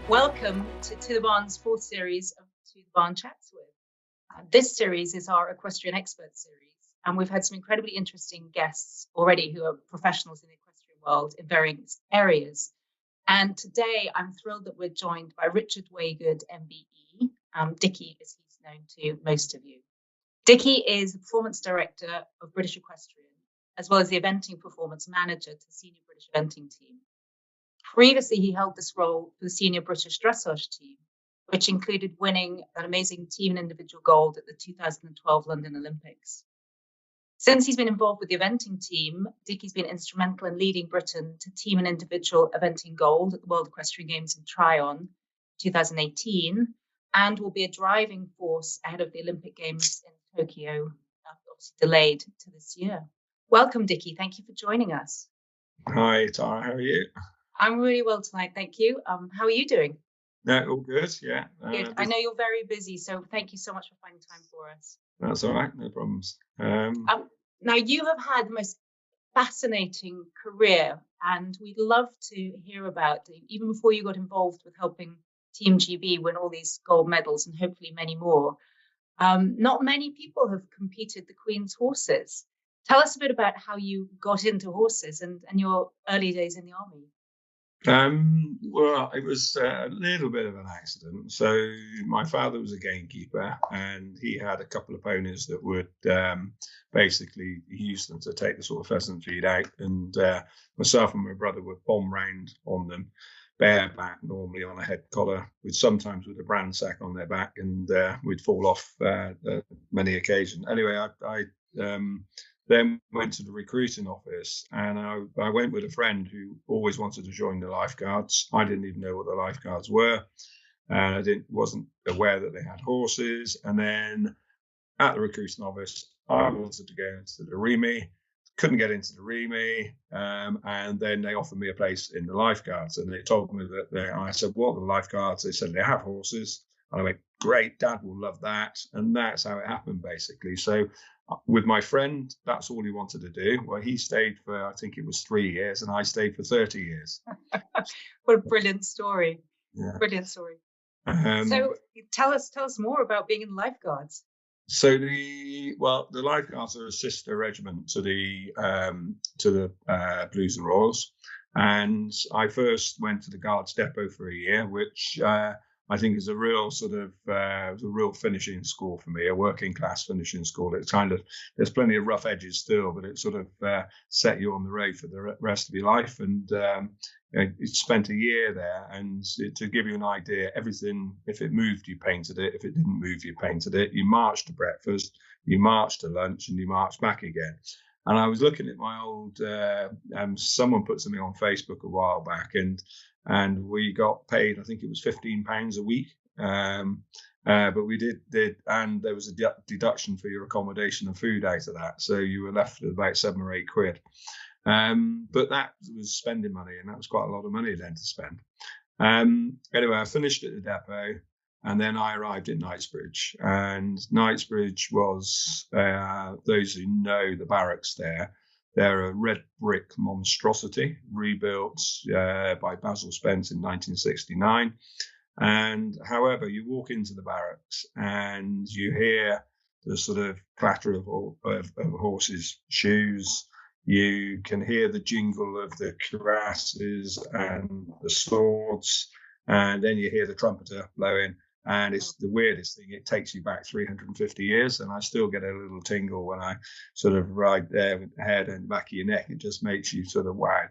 Welcome to the Barn's fourth series of 2TheBarn Chats With. This series is our Equestrian Expert series, and we've had some incredibly interesting guests already who are professionals in the equestrian world in various areas. And today I'm thrilled that we're joined by Richard Waygood MBE. Dickie, as he's known to most of you. Dickie is the Performance Director of British Equestrian, as well as the Eventing Performance Manager to the Senior British Eventing Team. Previously, he held this role for the Senior British Dressage Team, which included winning an amazing team and individual gold at the 2012 London Olympics. Since he's been involved with the eventing team, Dickie's been instrumental in leading Britain to team and individual eventing gold at the World Equestrian Games in Tryon 2018, and will be a driving force ahead of the Olympic Games in Tokyo, obviously delayed to this year. Welcome, Dickie. Thank you for joining us. Hi, Tara. How are you? I'm really well tonight, thank you. How are you doing? Yeah, all good, yeah. Good. I know you're very busy, so thank you so much for finding time for us. That's all right, no problems. Now, you have had the most fascinating career, and we'd love to hear about, even before you got involved with helping Team GB win all these gold medals and hopefully many more. Not many people have competed the Queen's horses. Tell us a bit about how you got into horses and your early days in the army. Well, it was a little bit of an accident. So my father was a gamekeeper, and he had a couple of ponies that would basically use them to take the sort of pheasant feed out. And myself and my brother would bomb round on them, bareback, normally on a head collar, sometimes with a brand sack on their back, and we'd fall off many occasions. Anyway, I then went to the recruiting office, and I went with a friend who always wanted to join the lifeguards. I didn't even know what the lifeguards were, and I wasn't aware that they had horses. And then at the recruiting office, I wanted to go into the REME, couldn't get into the REME, and then they offered me a place in the lifeguards, and they told me that I said, what are the lifeguards? They said, they have horses. And I went, great, Dad will love that. And that's how it happened, basically. So with my friend, that's all he wanted to do. Well, he stayed for, I think it was 3 years, and I stayed for 30 years. What a brilliant story. Yeah. Brilliant story. So tell us more about being in the lifeguards. So the lifeguards are a sister regiment to the Blues and Royals. And I first went to the Guards Depot for a year, which I think is a real sort of a real finishing school for me, a working class finishing school. It's kind of, there's plenty of rough edges still, but it sort of set you on the road for the rest of your life. And it spent a year there, and to give you an idea, everything, if it moved, you painted it. If it didn't move, you painted it. You marched to breakfast, you marched to lunch, and you marched back again. And I was looking at my old, someone put something on Facebook a while back, and we got paid, I think it was £15 a week. But we did, and there was a deduction for your accommodation and food out of that. So you were left with about £7 or £8. But that was spending money, and that was quite a lot of money then to spend. Anyway, I finished at the depot, and then I arrived in Knightsbridge. And Knightsbridge was, those who know the barracks there, they're a red brick monstrosity rebuilt by Basil Spence in 1969. And however, you walk into the barracks and you hear the sort of clatter of horses' shoes. You can hear the jingle of the cuirasses and the swords, and then you hear the trumpeter blowing. And it's the weirdest thing. It takes you back 350 years, and I still get a little tingle when I sort of ride there with the head and the back of your neck. It just makes you sort of wow.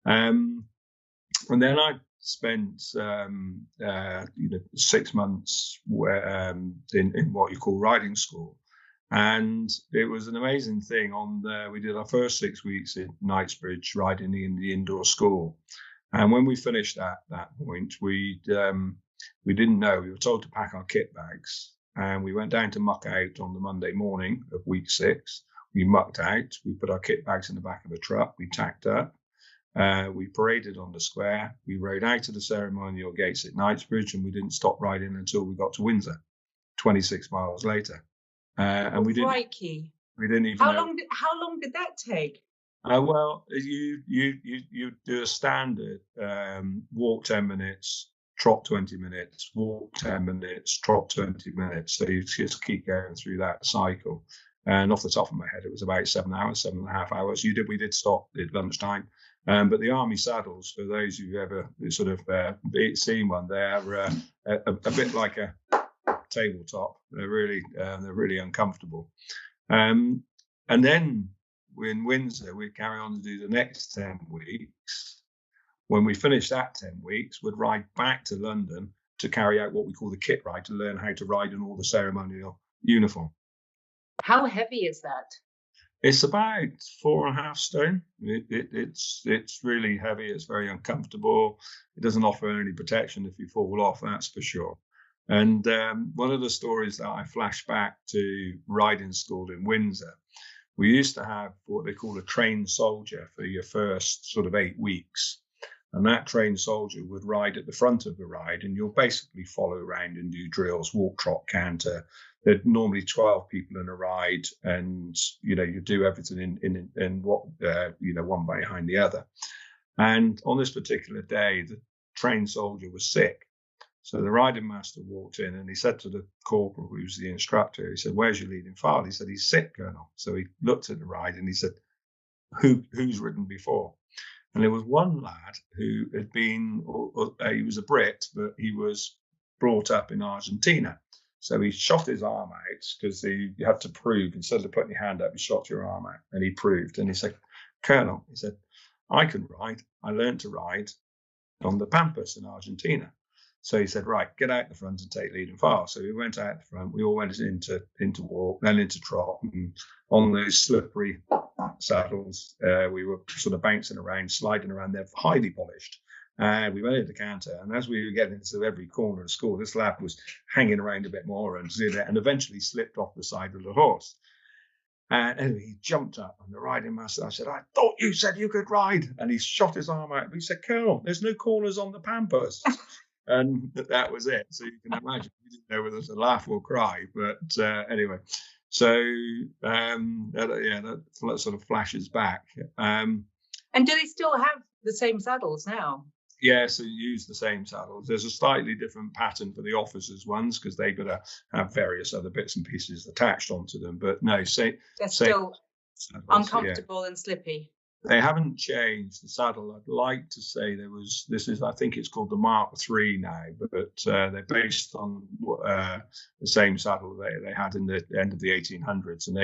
And then I spent 6 months in what you call riding school, and it was an amazing thing. We did our first 6 weeks in Knightsbridge riding in the indoor school, and when we finished at that point, we didn't know. We were told to pack our kit bags, and we went down to muck out on the Monday morning of week 6. We mucked out. We put our kit bags in the back of a truck. We tacked up. We paraded on the square. We rode out to the ceremonial gates at Knightsbridge, and we didn't stop riding until we got to Windsor, 26 miles later. And we didn't. We didn't even. How long did that take? Well, you do a standard walk 10 minutes, trot 20 minutes, walk 10 minutes, trot 20 minutes. So you just keep going through that cycle. And off the top of my head, it was about 7.5 hours. We did stop at lunchtime. But the army saddles, for those who've ever sort of seen one, they're a bit like a tabletop. They're really uncomfortable. And then in Windsor, we'd carry on to do the next 10 weeks. When we finished that 10 weeks, we'd ride back to London to carry out what we call the kit ride, to learn how to ride in all the ceremonial uniform. How heavy is that? It's about 4.5 stone. It's really heavy. It's very uncomfortable. It doesn't offer any protection if you fall off, that's for sure. And one of the stories that I flash back to riding school in Windsor, we used to have what they call a trained soldier for your first sort of 8 weeks. And that trained soldier would ride at the front of the ride, and you'll basically follow around and do drills, walk, trot, canter. There's normally 12 people in a ride, and you do everything in what one behind the other. And on this particular day, the trained soldier was sick. So the riding master walked in and he said to the corporal, who was the instructor, he said, "Where's your leading file?" He said, "He's sick, Colonel." So he looked at the ride and he said, who's ridden before? And there was one lad who had been, he was a Brit, but he was brought up in Argentina. So he shot his arm out because you had to prove, instead of putting your hand up, you shot your arm out. And he proved. And he said, "Colonel," he said, "I can ride. I learned to ride on the Pampas in Argentina." So he said, "Right, get out the front and take lead and file." So we went out the front. We all went into walk, then into trot. And on those slippery saddles, we were sort of bouncing around, sliding around. They're highly polished. We went into canter, and as we were getting into every corner of school, this lad was hanging around a bit more and eventually slipped off the side of the horse. And anyway, he jumped up, and the riding master, I said, "I thought you said you could ride." And he shot his arm out. He said, "Colonel, there's no corners on the Pampas." And that was it. So you can imagine, we didn't know whether to laugh or cry. But anyway, so that sort of flashes back. And do they still have the same saddles now? Yeah, so you use the same saddles. There's a slightly different pattern for the officers' ones because they've got to have various other bits and pieces attached onto them. But no, they're still saddles, uncomfortable and slippy. They haven't changed the saddle. I'd like to say I think it's called the Mark III now, but they're based on the same saddle they had in the end of the 1800s, and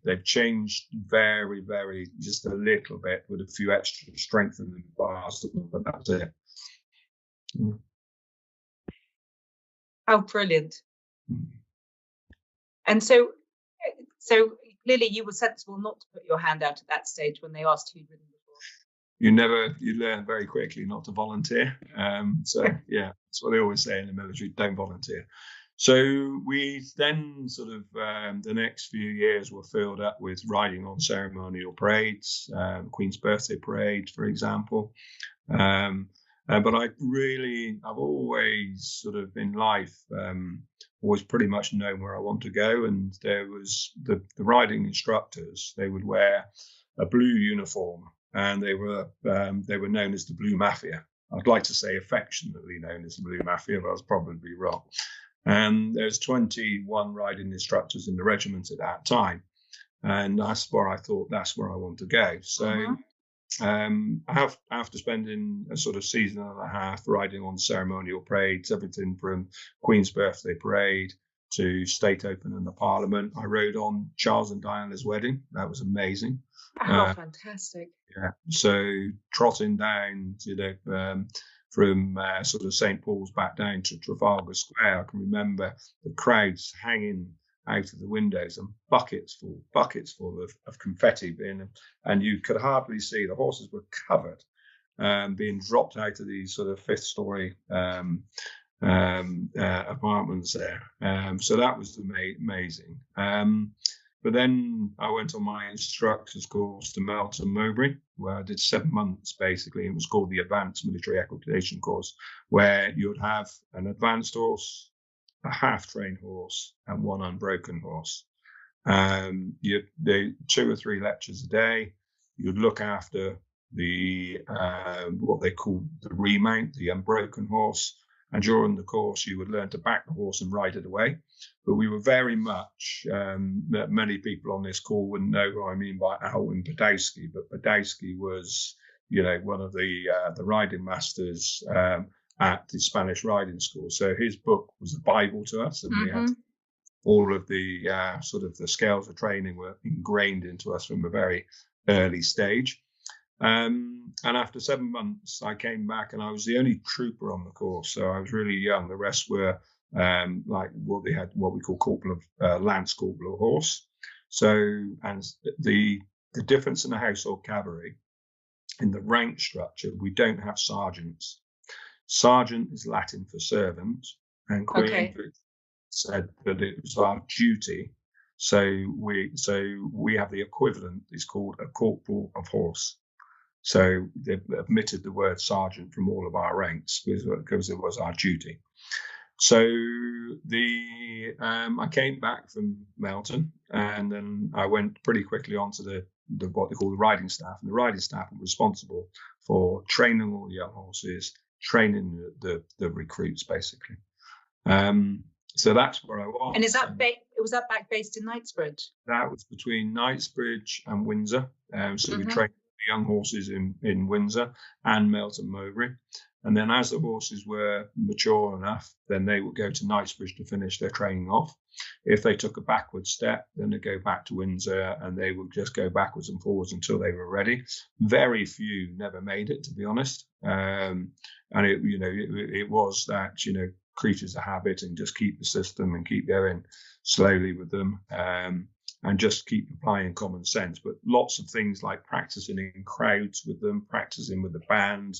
they've changed very, very just a little bit with a few extra strengthening bars, but that's it. How brilliant! And so clearly you were sensible not to put your hand out at that stage when they asked who'd ridden before. You learn very quickly not to volunteer. So yeah, that's what they always say in the military: don't volunteer. So we then sort of the next few years were filled up with riding on ceremonial parades, Queen's Birthday Parade, for example. But I've always sort of in life always pretty much known where I want to go. And there was the riding instructors, they would wear a blue uniform, and they were known as the Blue Mafia. I'd like to say affectionately known as the Blue Mafia, but I was probably wrong. And there's 21 riding instructors in the regiment at that time. And that's where I thought that's where I want to go. So after spending a sort of season and a half riding on ceremonial parades, everything from Queen's Birthday Parade to State Open and the Parliament, I rode on Charles and Diana's wedding. That was amazing. Oh, fantastic. Yeah. So trotting down, from sort of St. Paul's back down to Trafalgar Square, I can remember the crowds hanging out of the windows and buckets full of confetti being, and you could hardly see. The horses were covered, being dropped out of these sort of fifth-story apartments there. So that was amazing. But then I went on my instructor's course to Melton Mowbray, where I did 7 months basically. It was called the Advanced Military Equitation course, where you would have an advanced horse, a half-trained horse, and one unbroken horse. They 2 or 3 lectures a day. You'd look after the what they called the remount, the unbroken horse. And during the course, you would learn to back the horse and ride it away. But we were very much, many people on this call wouldn't know who I mean by Alwyn Podowski, but Podowski was, one of the riding masters at the Spanish riding school. So his book was a Bible to us, and we had all of the sort of the scales of training were ingrained into us from a very early stage. And after 7 months, I came back, and I was the only trooper on the course. So I was really young. The rest were like what we call corporal of lance corporal of horse. So, and the difference in the household cavalry, in the rank structure, we don't have sergeants. Sergeant is Latin for servant, and Queen said that it was our duty. So we have the equivalent. It's called a corporal of horse. So they've omitted the word sergeant from all of our ranks because it was our duty. So I came back from Melton, and then I went pretty quickly onto the what they call the riding staff, and the riding staff were responsible for training all the young horses, training the recruits, basically. So that's where I was. And is that was that back based in Knightsbridge? That was between Knightsbridge and Windsor. So we trained the young horses in Windsor and Melton Mowbray. And then as the horses were mature enough, then they would go to Knightsbridge to finish their training off. If they took a backward step, then they'd go back to Windsor, and they would just go backwards and forwards until they were ready. Very few never made it, to be honest. And it was that, creatures of habit, and just keep the system and keep going slowly with them, and just keep applying common sense. But lots of things like practicing in crowds with them, practicing with the band.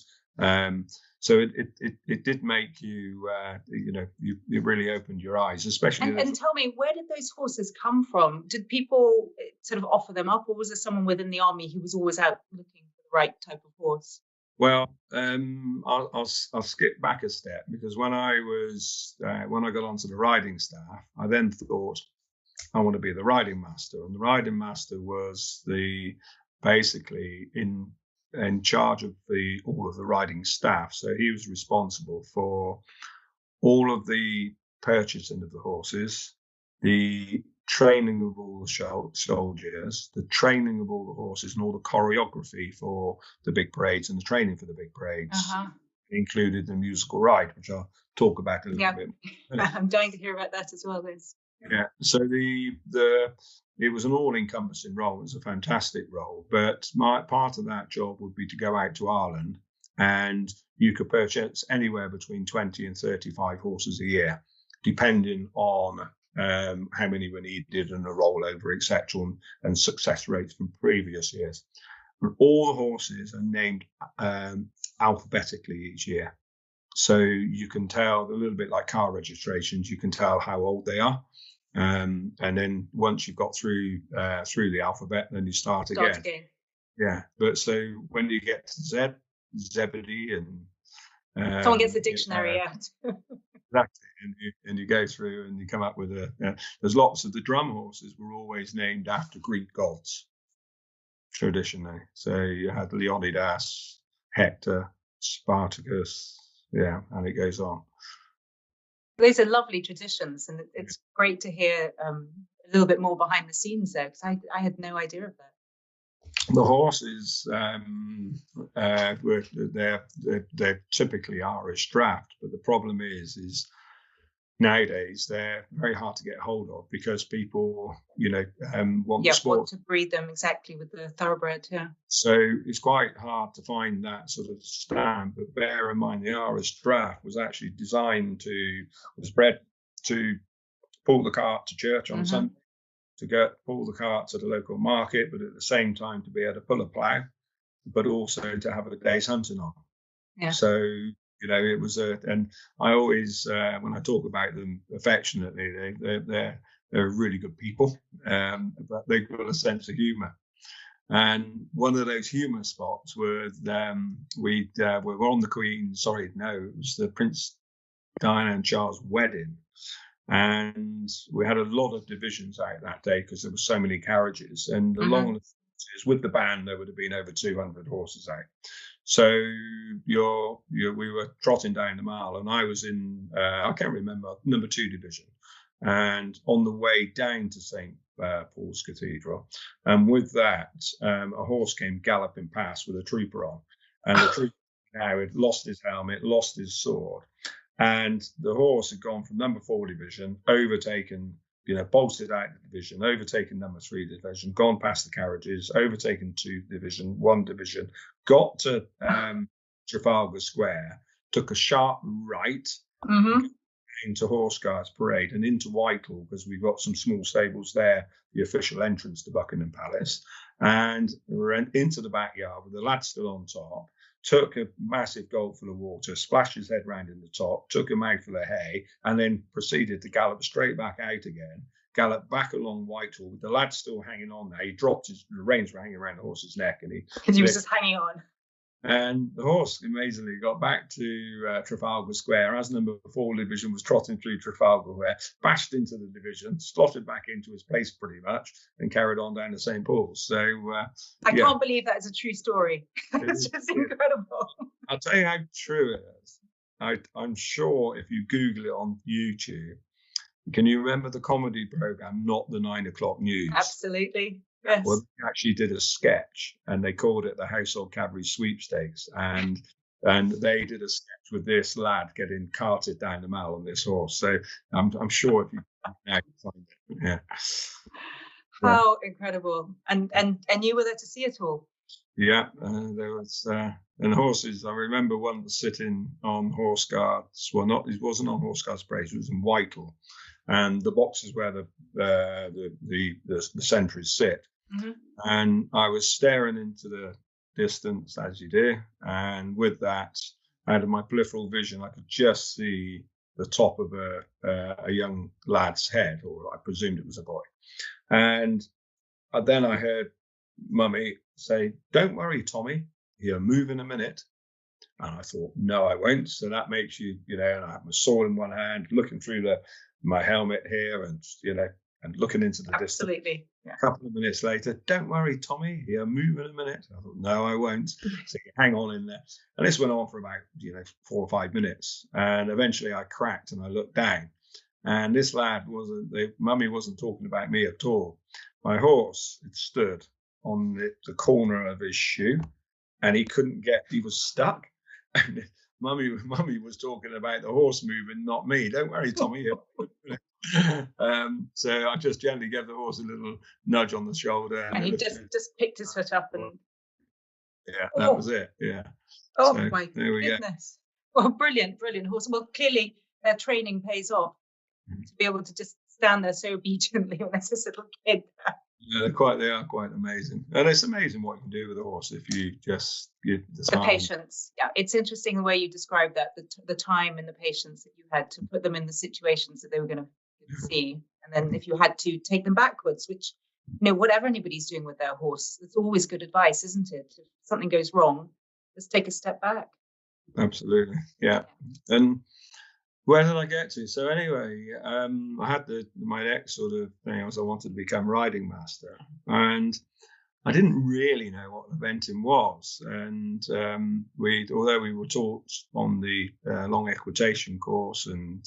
So it did make you, it really opened your eyes, especially. And tell me, where did those horses come from? Did people sort of offer them up, or was there someone within the army who was always out looking for the right type of horse? Well, I'll skip back a step, because when I got onto the riding staff, I then thought I want to be the riding master, and the riding master was basically in charge of all of the riding staff. So he was responsible for all of the purchasing of the horses, the training of all the soldiers, the training of all the horses, and all the choreography for the big parades and the training for the big parades. Included the musical ride, which I'll talk about a little bit. I'm dying to hear about that as well, Liz. Yeah, so it was an all-encompassing role. It was a fantastic role, but part of that job would be to go out to Ireland, and you could purchase anywhere between 20 and 35 horses a year, depending on how many were needed and a rollover, etc., and success rates from previous years. But all the horses are named alphabetically each year. So you can tell, a little bit like car registrations, you can tell how old they are. And then once you've got through the alphabet, then you start again. Yeah. But so when you get to Zebedee, and someone gets the dictionary out. Exactly. And you go through and you come up with there's lots of the drum horses were always named after Greek gods, traditionally. So you had Leonidas, Hector, Spartacus, and it goes on. Those are lovely traditions, and it's great to hear a little bit more behind the scenes there, because I had no idea of that. The horses, they're typically Irish draft, but the problem is nowadays they're very hard to get hold of, because people, want the sport. Want to breed them exactly with the thoroughbred, So it's quite hard to find that sort of stamp. But bear in mind, the Irish draft was actually designed was bred to pull the cart to church on Sunday, to pull the cart to the local market, but at the same time to be able to pull a plough, but also to have a day's hunting on. Yeah. So, it was and I always, when I talk about them affectionately, they're really good people, but they've got a sense of humour. And one of those humour spots was we were on the Queen's, it was the Prince Diana and Charles' wedding. And we had a lot of divisions out that day because there were so many carriages. And the long with the band, there would have been over 200 horses out. So we were trotting down the mile, and I was in, I can't remember, number 2 division. And on the way down to St. Paul's Cathedral, and with that, a horse came galloping past with a trooper on. And the trooper now had lost his helmet, lost his sword. And the horse had gone from number 4 division, overtaken, bolted out the division, overtaken number 3 division, gone past the carriages, overtaken 2 division, 1 division, got to Trafalgar Square, took a sharp right into Horse Guards Parade and into Whitehall, because we've got some small stables there, the official entrance to Buckingham Palace, and went into the backyard with the lad still on top, took a massive gulpful of water, splashed his head round in the top, took a mouthful of hay, and then proceeded to gallop straight back out again, galloped back along Whitehall with the lad still hanging on there. He dropped the reins were hanging around the horse's neck, and he was just hanging on. And the horse amazingly got back to Trafalgar Square as number 4 division was trotting through Trafalgar Square, bashed into the division, slotted back into his place pretty much, and carried on down to St. Paul's. So I can't believe that is a true story. It's just incredible. I'll tell you how true it is. I'm sure if you Google it on YouTube, can you remember the comedy program, Not the 9 O'Clock News? Absolutely. Yes. Well, they actually did a sketch, and they called it the Household Cavalry Sweepstakes, and they did a sketch with this lad getting carted down the mile on this horse. So I'm sure if you now find it, yeah. How incredible! And you were there to see it all. Yeah, there was and horses. I remember one was sitting on Horse Guards. Well, it wasn't on Horse Guards Parade. It was in Whitehall, and the boxes where the sentries sit. Mm-hmm. And I was staring into the distance, as you do, and with that, out of my peripheral vision, I could just see the top of a young lad's head, or I presumed it was a boy. And then I heard Mummy say, "Don't worry, Tommy, he'll move in a minute." And I thought, no, I won't. So that makes you, and I have my sword in one hand, looking through my helmet here, and and looking into the distance. Absolutely. Yeah. A couple of minutes later, "Don't worry, Tommy, he'll move in a minute." I thought, no, I won't. So you hang on in there. And this went on for about 4 or 5 minutes. And eventually I cracked and I looked down. And this lad Mummy wasn't talking about me at all. My horse had stood on the corner of his shoe, and he was stuck. And Mummy was talking about the horse moving, not me. "Don't worry, Tommy." So I just gently gave the horse a little nudge on the shoulder, and he just picked his foot up, and that was it. Yeah. Oh, so, my goodness! Well, brilliant horse. Well, clearly their training pays off to be able to just stand there so obediently when there's this little kid there. Yeah, they are quite amazing, and it's amazing what you can do with a horse if you just give the patience. Yeah, it's interesting the way you describe that, the time and the patience that you had to put them in the situations that they were going to see, and then if you had to take them backwards, which whatever anybody's doing with their horse, it's always good advice, isn't it? If something goes wrong, just take a step back. Absolutely, yeah. And where did I get to? So anyway, I had my next sort of thing was I wanted to become riding master, and I didn't really know what eventing was. And although we were taught on the long equitation course, and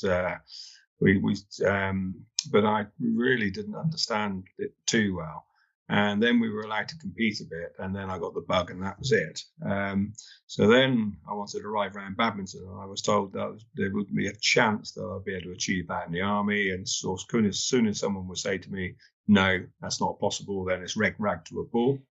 but I really didn't understand it too well. And then we were allowed to compete a bit, and then I got the bug, and that was it. So then I wanted to ride around badminton, and I was told that there would be a chance that I'd be able to achieve that in the army. And so as soon as someone would say to me, "No, that's not possible," then it's rag to a bull.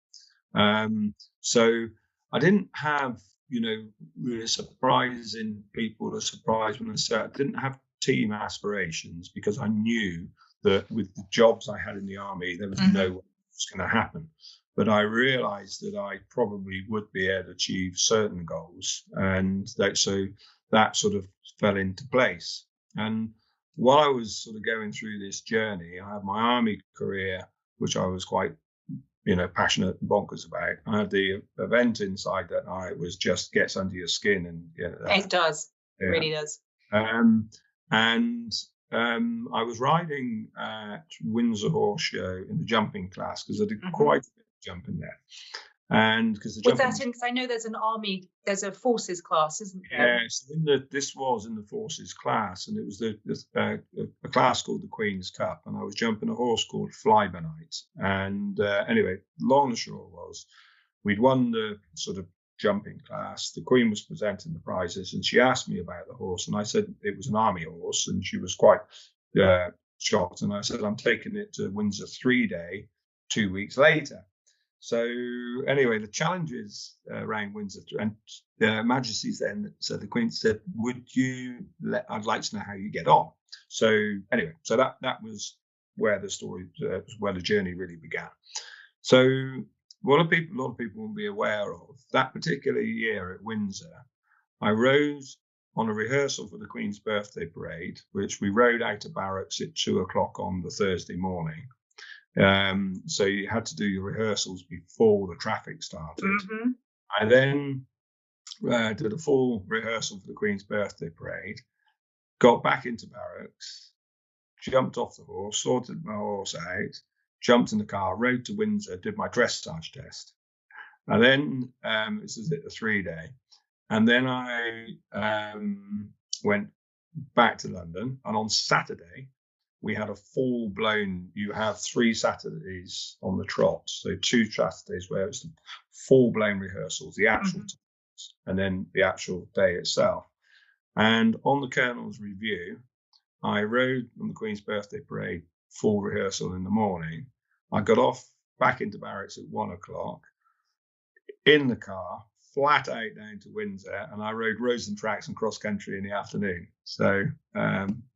So I didn't have, really surprising people to surprise when I said I didn't have team aspirations, because I knew that with the jobs I had in the army, there was no way was going to happen. But I realized that I probably would be able to achieve certain goals, and that sort of fell into place. And while I was sort of going through this journey, I had my army career, which I was quite passionate and bonkers about. I had the event inside that I was just gets under your skin, and it does. It really does. I was riding at Windsor Horse Show in the jumping class, because I did quite a bit jumping there. And because the was that in? Because I know there's there's a forces class, isn't there? Yes, this was in the forces class, and it was a class called the Queen's Cup, and I was jumping a horse called Fly By Night. And anyway, long and short was, we'd won the sort of jumping class. The Queen was presenting the prizes, and she asked me about the horse, and I said it was an army horse, and she was quite shocked. And I said, I'm taking it to Windsor 3-day, 2 weeks later. So anyway, the challenges around Windsor, and Majesty's then, so the Queen said, I'd like to know how you get on. So anyway, so that was where the story, where the journey really began. So what a lot of people will be aware of, that particular year at Windsor, I rode on a rehearsal for the Queen's birthday parade, which we rode out of barracks at 2:00 on the Thursday morning. So you had to do your rehearsals before the traffic started. Mm-hmm. I then did a full rehearsal for the Queen's birthday parade, got back into barracks, jumped off the horse, sorted my horse out, jumped in the car, rode to Windsor, did my dressage test. And then, this is it, the 3-day. And then I went back to London. And on Saturday, we had a full-blown, you have 3 Saturdays on the trot. So 2 Saturdays where it was the full-blown rehearsals, the actual times, and then the actual day itself. And on the Colonel's review, I rode on the Queen's birthday parade, full rehearsal in the morning. I got off back into barracks at 1:00, in the car, flat out down to Windsor, and I rode roads and tracks and cross country in the afternoon. So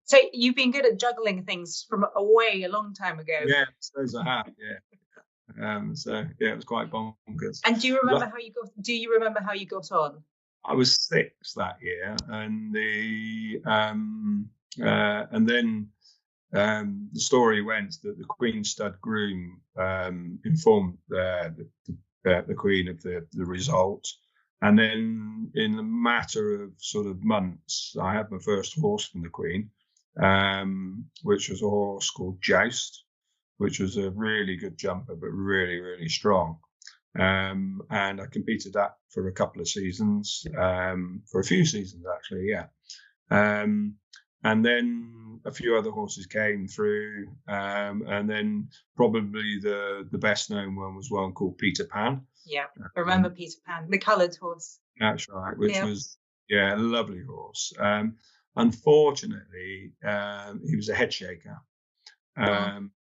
so you've been good at juggling things from a long time ago. Yeah, I suppose I have. Yeah. So yeah, it was quite bonkers. And do you remember how you got on? I was 6 that year, and then the story went that the Queen's stud groom informed the Queen of the result. And then in a matter of sort of months, I had my first horse from the Queen, which was a horse called Joust, which was a really good jumper, but really, really strong. And I competed that for a couple of seasons, for a few seasons actually, yeah. And then a few other horses came through, and then probably the best known one was one called Peter Pan. Yeah, I remember Peter Pan, the coloured horse. That's right, which was a lovely horse. Unfortunately, he was a head shaker.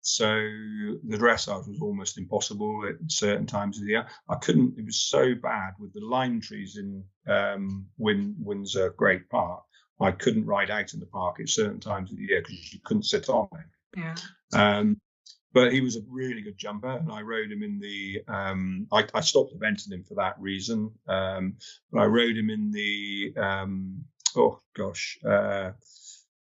So the dressage was almost impossible at certain times of the year. I couldn't, it was so bad with the lime trees in Windsor Great Park. I couldn't ride out in the park at certain times of the year because you couldn't sit on it. Yeah. But he was a really good jumper, and I rode him in the. I stopped eventing him for that reason. But I rode him in the.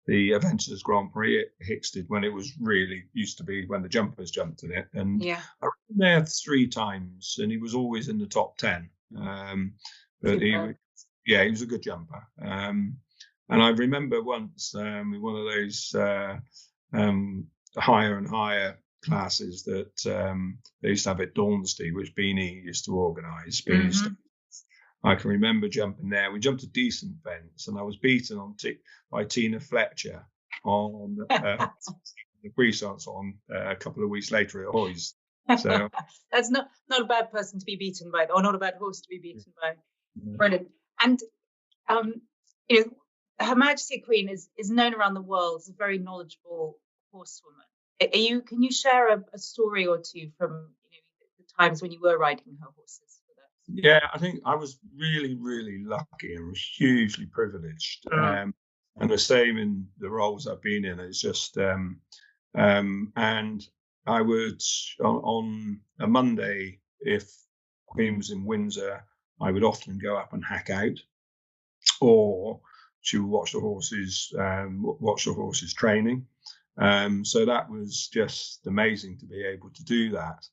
The Aventers Grand Prix at Hicksted, when it was really used to be when the jumpers jumped in it, and I rode him there 3 times, and he was always in the top 10. But he was a good jumper. And I remember once in one of those higher and higher classes that they used to have at Dormsty, which Beanie used to organise. I can remember jumping there. We jumped a decent fence, and I was beaten by Tina Fletcher on the Puissance on a couple of weeks later at Hoy's. So that's not a bad person to be beaten by, or not a bad horse to be beaten by. Brilliant. And Her Majesty Queen is known around the world as a very knowledgeable horsewoman. Can you share a story or two from the times when you were riding her horses with us? Yeah, I think I was really, really lucky and was hugely privileged. And the same in the roles I've been in. It's just, and I would, on a Monday, if Queen was in Windsor, I would often go up and hack out, or she would watch the horses training. So that was just amazing to be able to do that.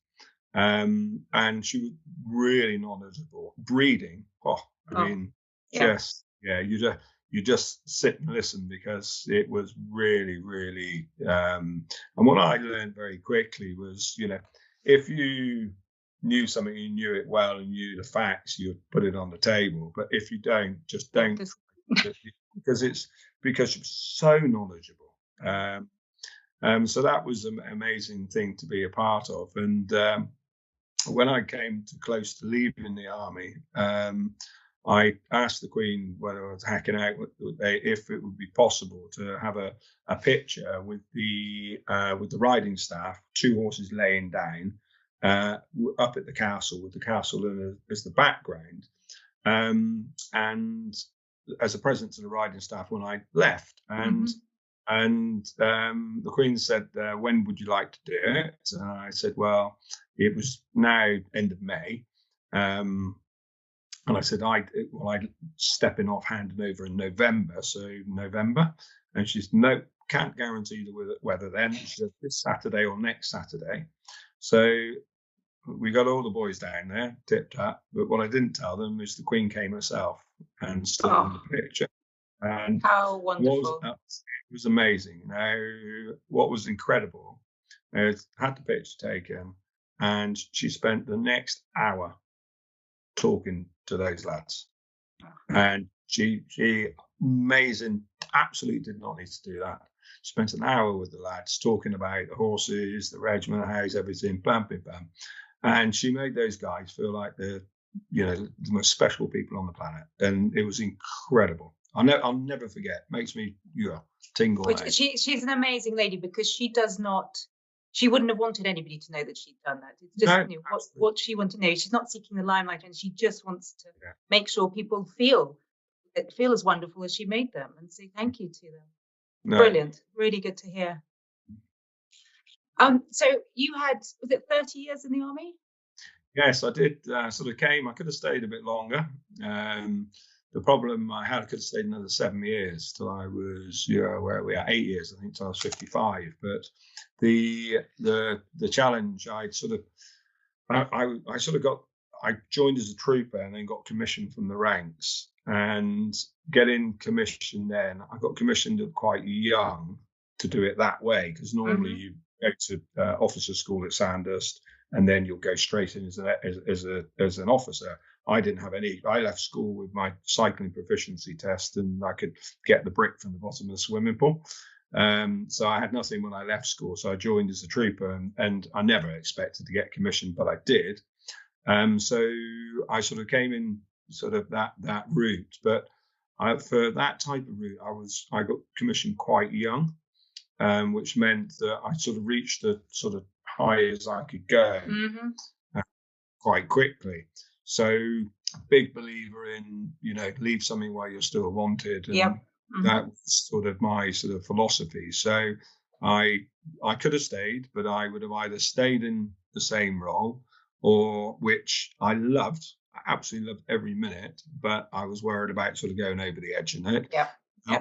And she was really knowledgeable. Breeding, you just sit and listen, because it was really, really. And what I learned very quickly was, if you knew something, you knew it well, and knew the facts, you would put it on the table. But if you don't, just don't, because you're so knowledgeable. So that was an amazing thing to be a part of. And when I came to close to leaving the army, I asked the Queen when I was hacking out if it would be possible to have a picture with the riding staff, 2 horses laying down up at the castle, with the castle as the background, and as a present to the riding staff when I left. And the Queen said, when would you like to do it? I said, well, it was now end of May. And I said, I'd stepping off, handing over in November. So November. And she said, no, can't guarantee the weather then. She said, this Saturday or next Saturday. So we got all the boys down there, tipped up. But what I didn't tell them is the Queen came herself and stood in the picture. And how wonderful. It was amazing. Now, what was incredible is had the picture taken, and she spent the next hour talking to those lads. And she amazing, absolutely did not need to do that. She spent an hour with the lads talking about the horses, the regiment, how's everything, bam, bam, bam. And she made those guys feel like the most special people on the planet. And it was incredible. I'll never forget. Makes me tingle. She's an amazing lady, because she wouldn't have wanted anybody to know that she'd done that. It's just what she wanted to know. She's not seeking the limelight, and she just wants to make sure people feel as wonderful as she made them, and say thank you to them. No. Brilliant. Really good to hear. So you had, was it 30 years in the army? Yes, I did. Sort of came. I could have stayed a bit longer. The problem I had, I could have stayed another 7 years till I was, where are we at? 8 years, I think, till I was 55. But the challenge, I joined as a trooper and then got commissioned from the ranks. And getting commissioned then, I got commissioned at quite young to do it that way, because normally you go to officer school at Sandhurst and then you'll go straight in as an officer. I didn't have any. I left school with my cycling proficiency test, and I could get the brick from the bottom of the swimming pool. So I had nothing when I left school. So I joined as a trooper, and I never expected to get commissioned, but I did. So I sort of came in sort of that route. But for that type of route, I got commissioned quite young, which meant that I sort of reached the sort of high as I could go quite quickly. So big believer in, leave something while you're still wanted. And that was sort of my sort of philosophy. So I could have stayed, but I would have either stayed in the same role, or which I loved. I absolutely loved every minute, but I was worried about sort of going over the edge in it.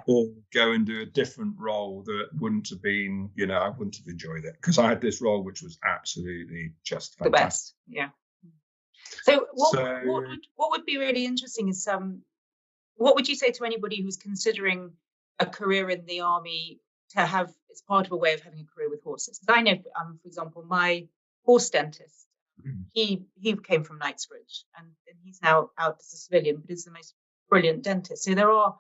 Or go and do a different role that wouldn't have been, I wouldn't have enjoyed it, because I had this role which was absolutely just fantastic. The best. Yeah. So what would be really interesting is what would you say to anybody who's considering a career in the army to have as part of a way of having a career with horses? Because I know, for example, my horse dentist, he came from Knightsbridge, and he's now out as a civilian, but is the most brilliant dentist. So there are,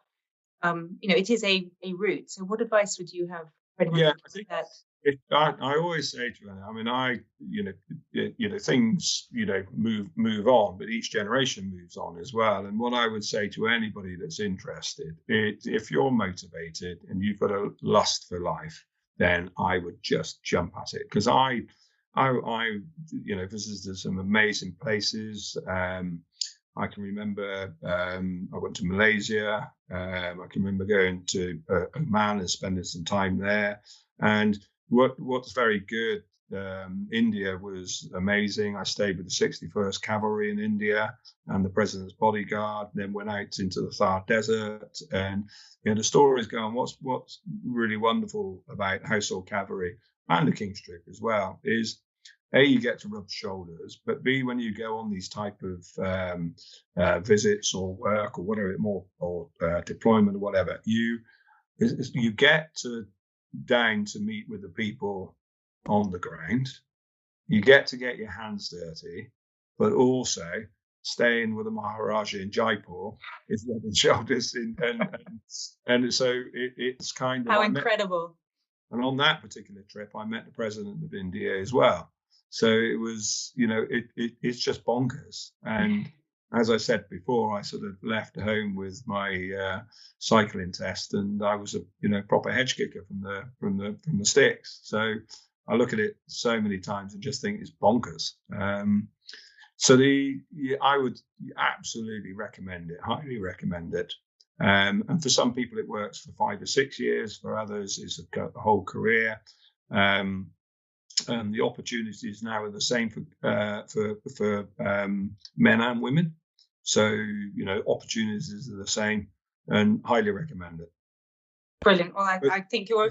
it is a route. So what advice would you have for anyone thinking about that? I always say to them, I mean, things, move on, but each generation moves on as well. And what I would say to anybody that's interested, if you're motivated and you've got a lust for life, then I would just jump at it. Because I visited some amazing places. I can remember I went to Malaysia. I can remember going to Oman and spending some time there. And what's very good, India was amazing. I stayed with the 61st Cavalry in India and the President's Bodyguard, then went out into the Thar Desert. And the stories go on. What's really wonderful about Household Cavalry and the King's Troop as well is, A, you get to rub shoulders, but B, when you go on these type of visits or work or whatever, or deployment or whatever, you get down to meet with the people on the ground. You get to get your hands dirty, but also staying with the Maharaja in Jaipur is rubbing shoulders and so it's kind of how incredible. And on that particular trip, I met the president of India as well. So it was, it's just bonkers. And as I said before, I sort of left home with my cycling test, and I was a proper hedge kicker from the sticks. So I look at it so many times and just think it's bonkers. So I would absolutely recommend it, highly recommend it. And for some people, it works for 5 or 6 years. For others, it's a whole career. And the opportunities now are the same for men and women. So opportunities are the same, and highly recommend it. Brilliant. Well, I think you're.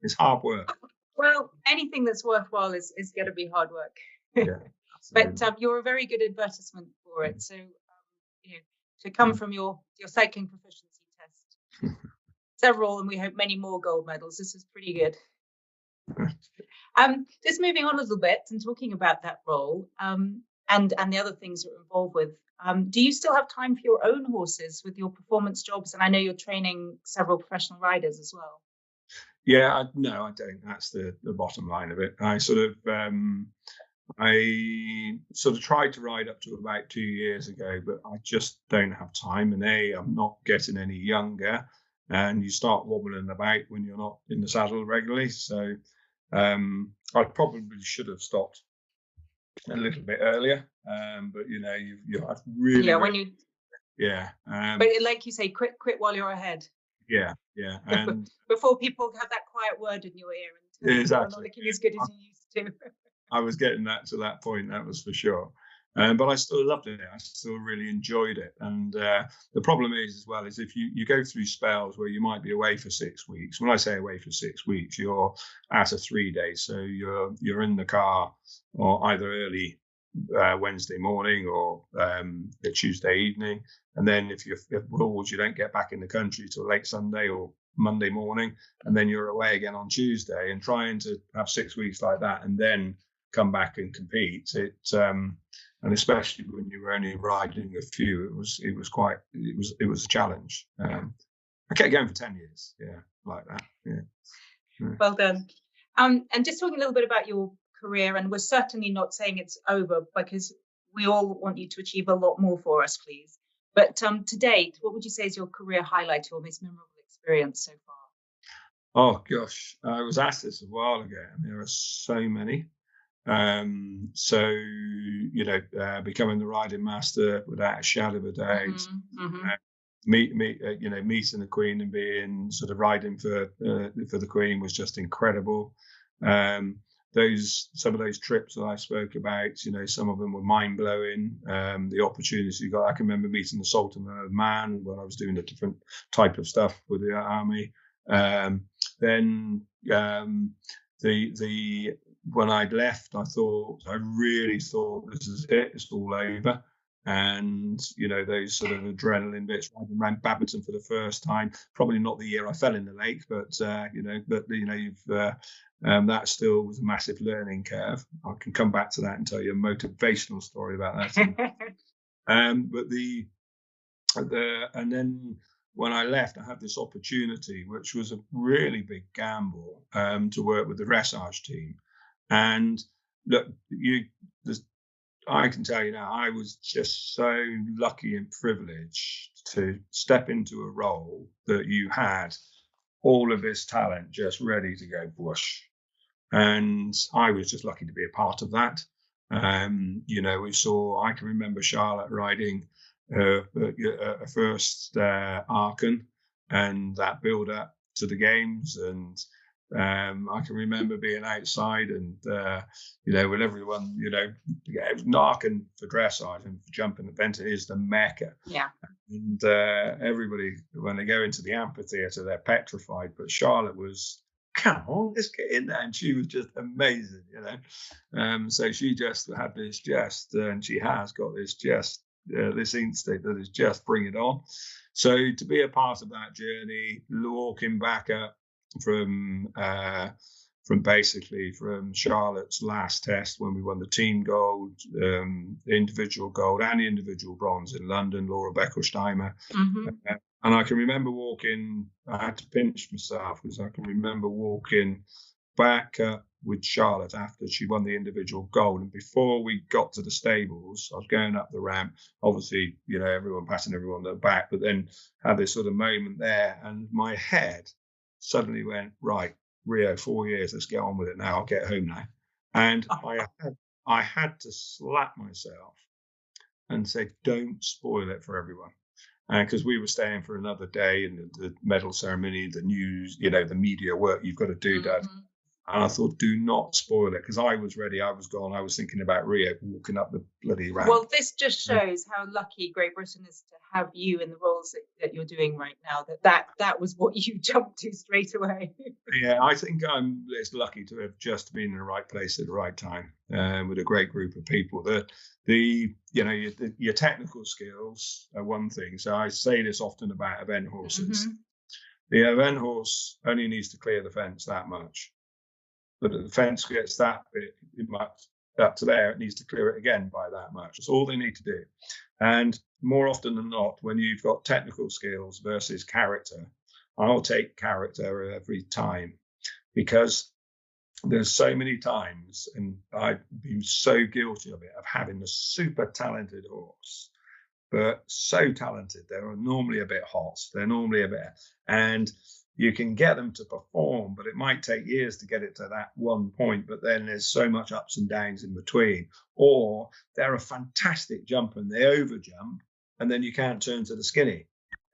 It's hard work. Well, anything that's worthwhile is going to be hard work. Yeah. But you're a very good advertisement for it. So, to come from your cycling proficiency test, several, and we hope many more gold medals. This is pretty good. Just moving on a little bit and talking about that role, and the other things you're involved with. Do you still have time for your own horses with your performance jobs? And I know you're training several professional riders as well. Yeah, no, I don't. That's the bottom line of it. I sort of tried to ride up to about 2 years ago, but I just don't have time. And I'm not getting any younger, and you start wobbling about when you're not in the saddle regularly. So I probably should have stopped a little bit earlier. But you have really when you but like you say, quit while you're ahead. Yeah, and before people have that quiet word in your ear and exactly. You're not looking as good as you used to. I was getting to that point, that was for sure. But I still loved it. I still really enjoyed it. And the problem is, as well, is if you go through spells where you might be away for 6 weeks. When I say away for 6 weeks, you're out of 3 days. So you're in the car or either early Wednesday morning or Tuesday evening. And then if rules, you don't get back in the country till late Sunday or Monday morning. And then you're away again on Tuesday, and trying to have 6 weeks like that and then come back and compete. And especially when you were only riding a few, it was a challenge. I kept going for 10 years, like that. Yeah. Well done. And just talking a little bit about your career, and we're certainly not saying it's over, because we all want you to achieve a lot more for us, please. But to date, what would you say is your career highlight, your most memorable experience so far? Oh gosh, I was asked this a while ago, and there are so many. Becoming the riding master without a shadow of a doubt. Meeting the Queen and being sort of riding for the Queen was just incredible. Some of those trips that I spoke about, some of them were mind blowing. The opportunities you got. I can remember meeting the Sultan of Oman when I was doing a different type of stuff with the army. When I'd left, I really thought this is it, it's all over. And, those sort of adrenaline bits, riding around Badminton for the first time, probably not the year I fell in the lake, but, that still was a massive learning curve. I can come back to that and tell you a motivational story about that. And then when I left, I had this opportunity, which was a really big gamble, to work with the dressage team. And look, I can tell you now, I was just so lucky and privileged to step into a role that you had all of this talent just ready to go bush. And I was just lucky to be a part of that. I can remember Charlotte riding her first Aachen, and that build up to the games. And I can remember being outside and, with everyone, Aachen for dressage and for jumping event is the mecca. Yeah. And everybody, when they go into the amphitheatre, they're petrified. But Charlotte was, come on, let's get in there. And she was just amazing, So she just had this and she has got this this instinct that is just bring it on. So to be a part of that journey, walking back up from from Charlotte's last test when we won the team gold, individual gold, and the individual bronze in London, Laura Beckelsteimer. And I can remember walking, I had to pinch myself because I can remember walking back with Charlotte after she won the individual gold. And before we got to the stables, I was going up the ramp, obviously, everyone passing everyone at the back, but then had this sort of moment there. And my head suddenly went, right, Rio, 4 years, let's get on with it now. I'll get home now. And I had to slap myself and say, don't spoil it for everyone. Because we were staying for another day and the medal ceremony, the news, the media work you've got to do, Dad. And I thought, do not spoil it, because I was ready. I was gone. I was thinking about Rio, walking up the bloody ramp. Well, this just shows how lucky Great Britain is to have you in the roles that you're doing right now. That was what you jumped to straight away. Yeah, I think I'm as lucky to have just been in the right place at the right time with a great group of people. Your technical skills are one thing. So I say this often about event horses. The event horse only needs to clear the fence that much. But if the fence gets that bit up to there, it needs to clear it again by that much. That's all they need to do. And more often than not, when you've got technical skills versus character, I'll take character every time, because there's so many times, and I've been so guilty of it, of having a super talented horse, but so talented, they're normally a bit hot. They're normally a bit, and you can get them to perform, but it might take years to get it to that one point. But then there's so much ups and downs in between. Or they're a fantastic jumper and they overjump, and then you can't turn to the skinny,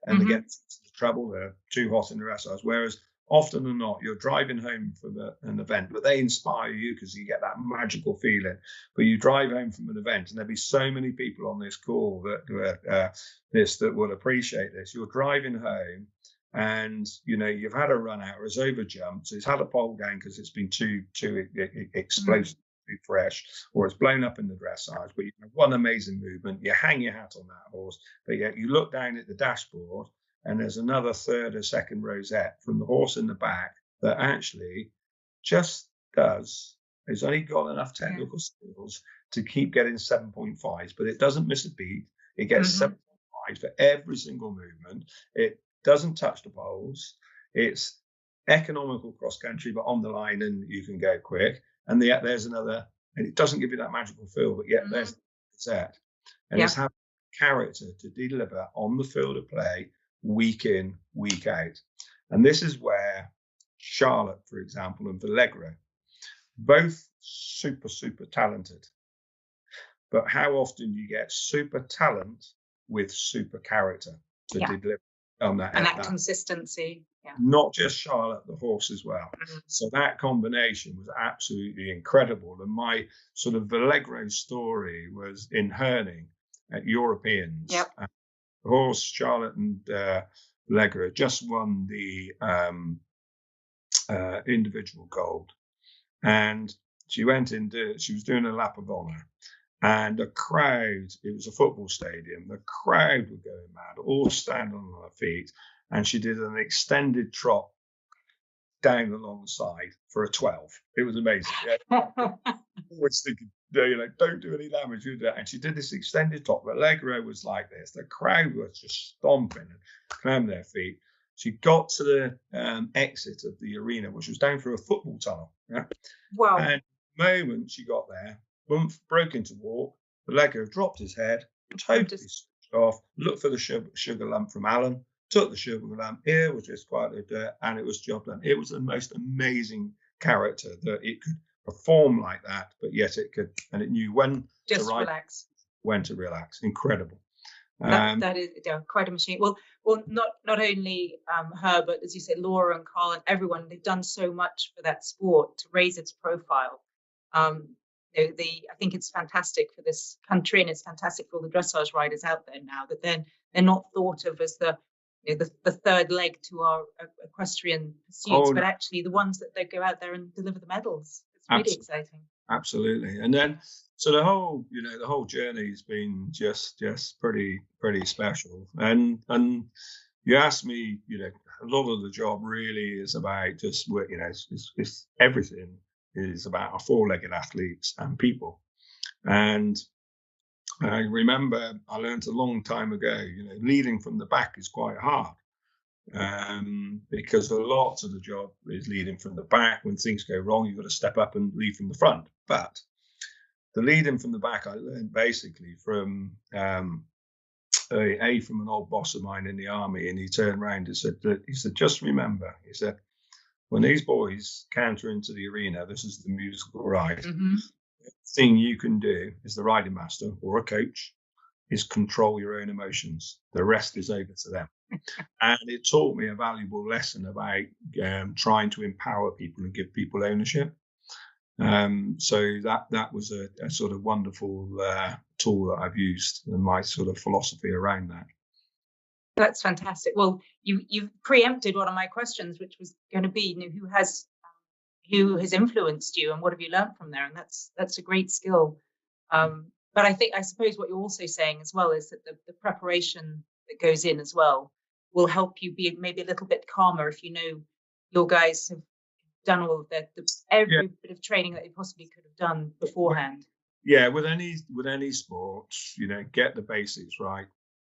and they get into trouble. They're too hot in the dressage. Whereas often than not, you're driving home from an event, but they inspire you because you get that magical feeling. But you drive home from an event, and there'll be so many people on this call that will appreciate this. You're driving home, and you've had a run out, or it's overjumped, so it's had a pole down because it's been too explosive, too fresh, or it's blown up in the dressage. But you've had one amazing movement, you hang your hat on that horse, but yet you look down at the dashboard and there's another third or second rosette from the horse in the back that actually just has only got enough technical skills to keep getting 7.5s, but it doesn't miss a beat. It gets 7.5 for every single movement. It doesn't touch the poles. It's economical cross country, but on the line, and you can go quick. And there's another, and it doesn't give you that magical feel, but yet there's that. And it's having character to deliver on the field of play week in, week out. And this is where Charlotte, for example, and Valegro, both super, super talented. But how often do you get super talent with super character to deliver on that? And that consistency. Yeah. Not just Charlotte, the horse as well. So that combination was absolutely incredible. And my sort of Valegro story was in Herning at Europeans. Yep. The horse, Charlotte and Valegro, just won the individual gold. And she went she was doing a lap of honor. And the crowd, it was a football stadium, the crowd were going mad, all standing on their feet. And she did an extended trot down alongside for a 12. It was amazing. Yeah. Always thinking, don't do any damage. And she did this extended trot. But Valegro was like this. The crowd was just stomping and clamping their feet. She got to the exit of the arena, which was down through a football tunnel. Yeah? Wow. And the moment she got there, broke into walk. Valegro dropped his head, totally switched off, looked for the sugar lump from Alan, took the sugar lump, here was just quietly there, and it was job done. It was the most amazing character that it could perform like that, but yet it could, and it knew when just to relax. When to relax. Incredible. That is quite a machine. Well, not only her, but as you said, Laura and Carl and everyone, they've done so much for that sport to raise its profile. I think it's fantastic for this country, and it's fantastic for all the dressage riders out there now that they're not thought of as the third leg to our equestrian pursuits, but actually the ones that they go out there and deliver the medals. It's really exciting. Absolutely. And then so the whole journey has been just pretty special. And you asked me, a lot of the job really is about just work. It's everything is about our four-legged athletes and people. And I remember I learned a long time ago, leading from the back is quite hard, because a lot of the job is leading from the back. When things go wrong, you've got to step up and lead from the front. But the leading from the back, I learned basically from from an old boss of mine in the army, and he turned around and said, just remember, he said, when these boys canter into the arena, this is the musical ride. Mm-hmm. The thing you can do as the riding master or a coach is control your own emotions. The rest is over to them. And it taught me a valuable lesson about trying to empower people and give people ownership. So that was a sort of wonderful tool that I've used, and my sort of philosophy around that. That's fantastic. Well, you've preempted one of my questions, which was going to be, who has influenced you and what have you learned from there? And that's a great skill. But I suppose what you're also saying as well is that the preparation that goes in as well will help you be maybe a little bit calmer if you know your guys have done all of every bit of training that they possibly could have done beforehand. Yeah, with any sport, get the basics right.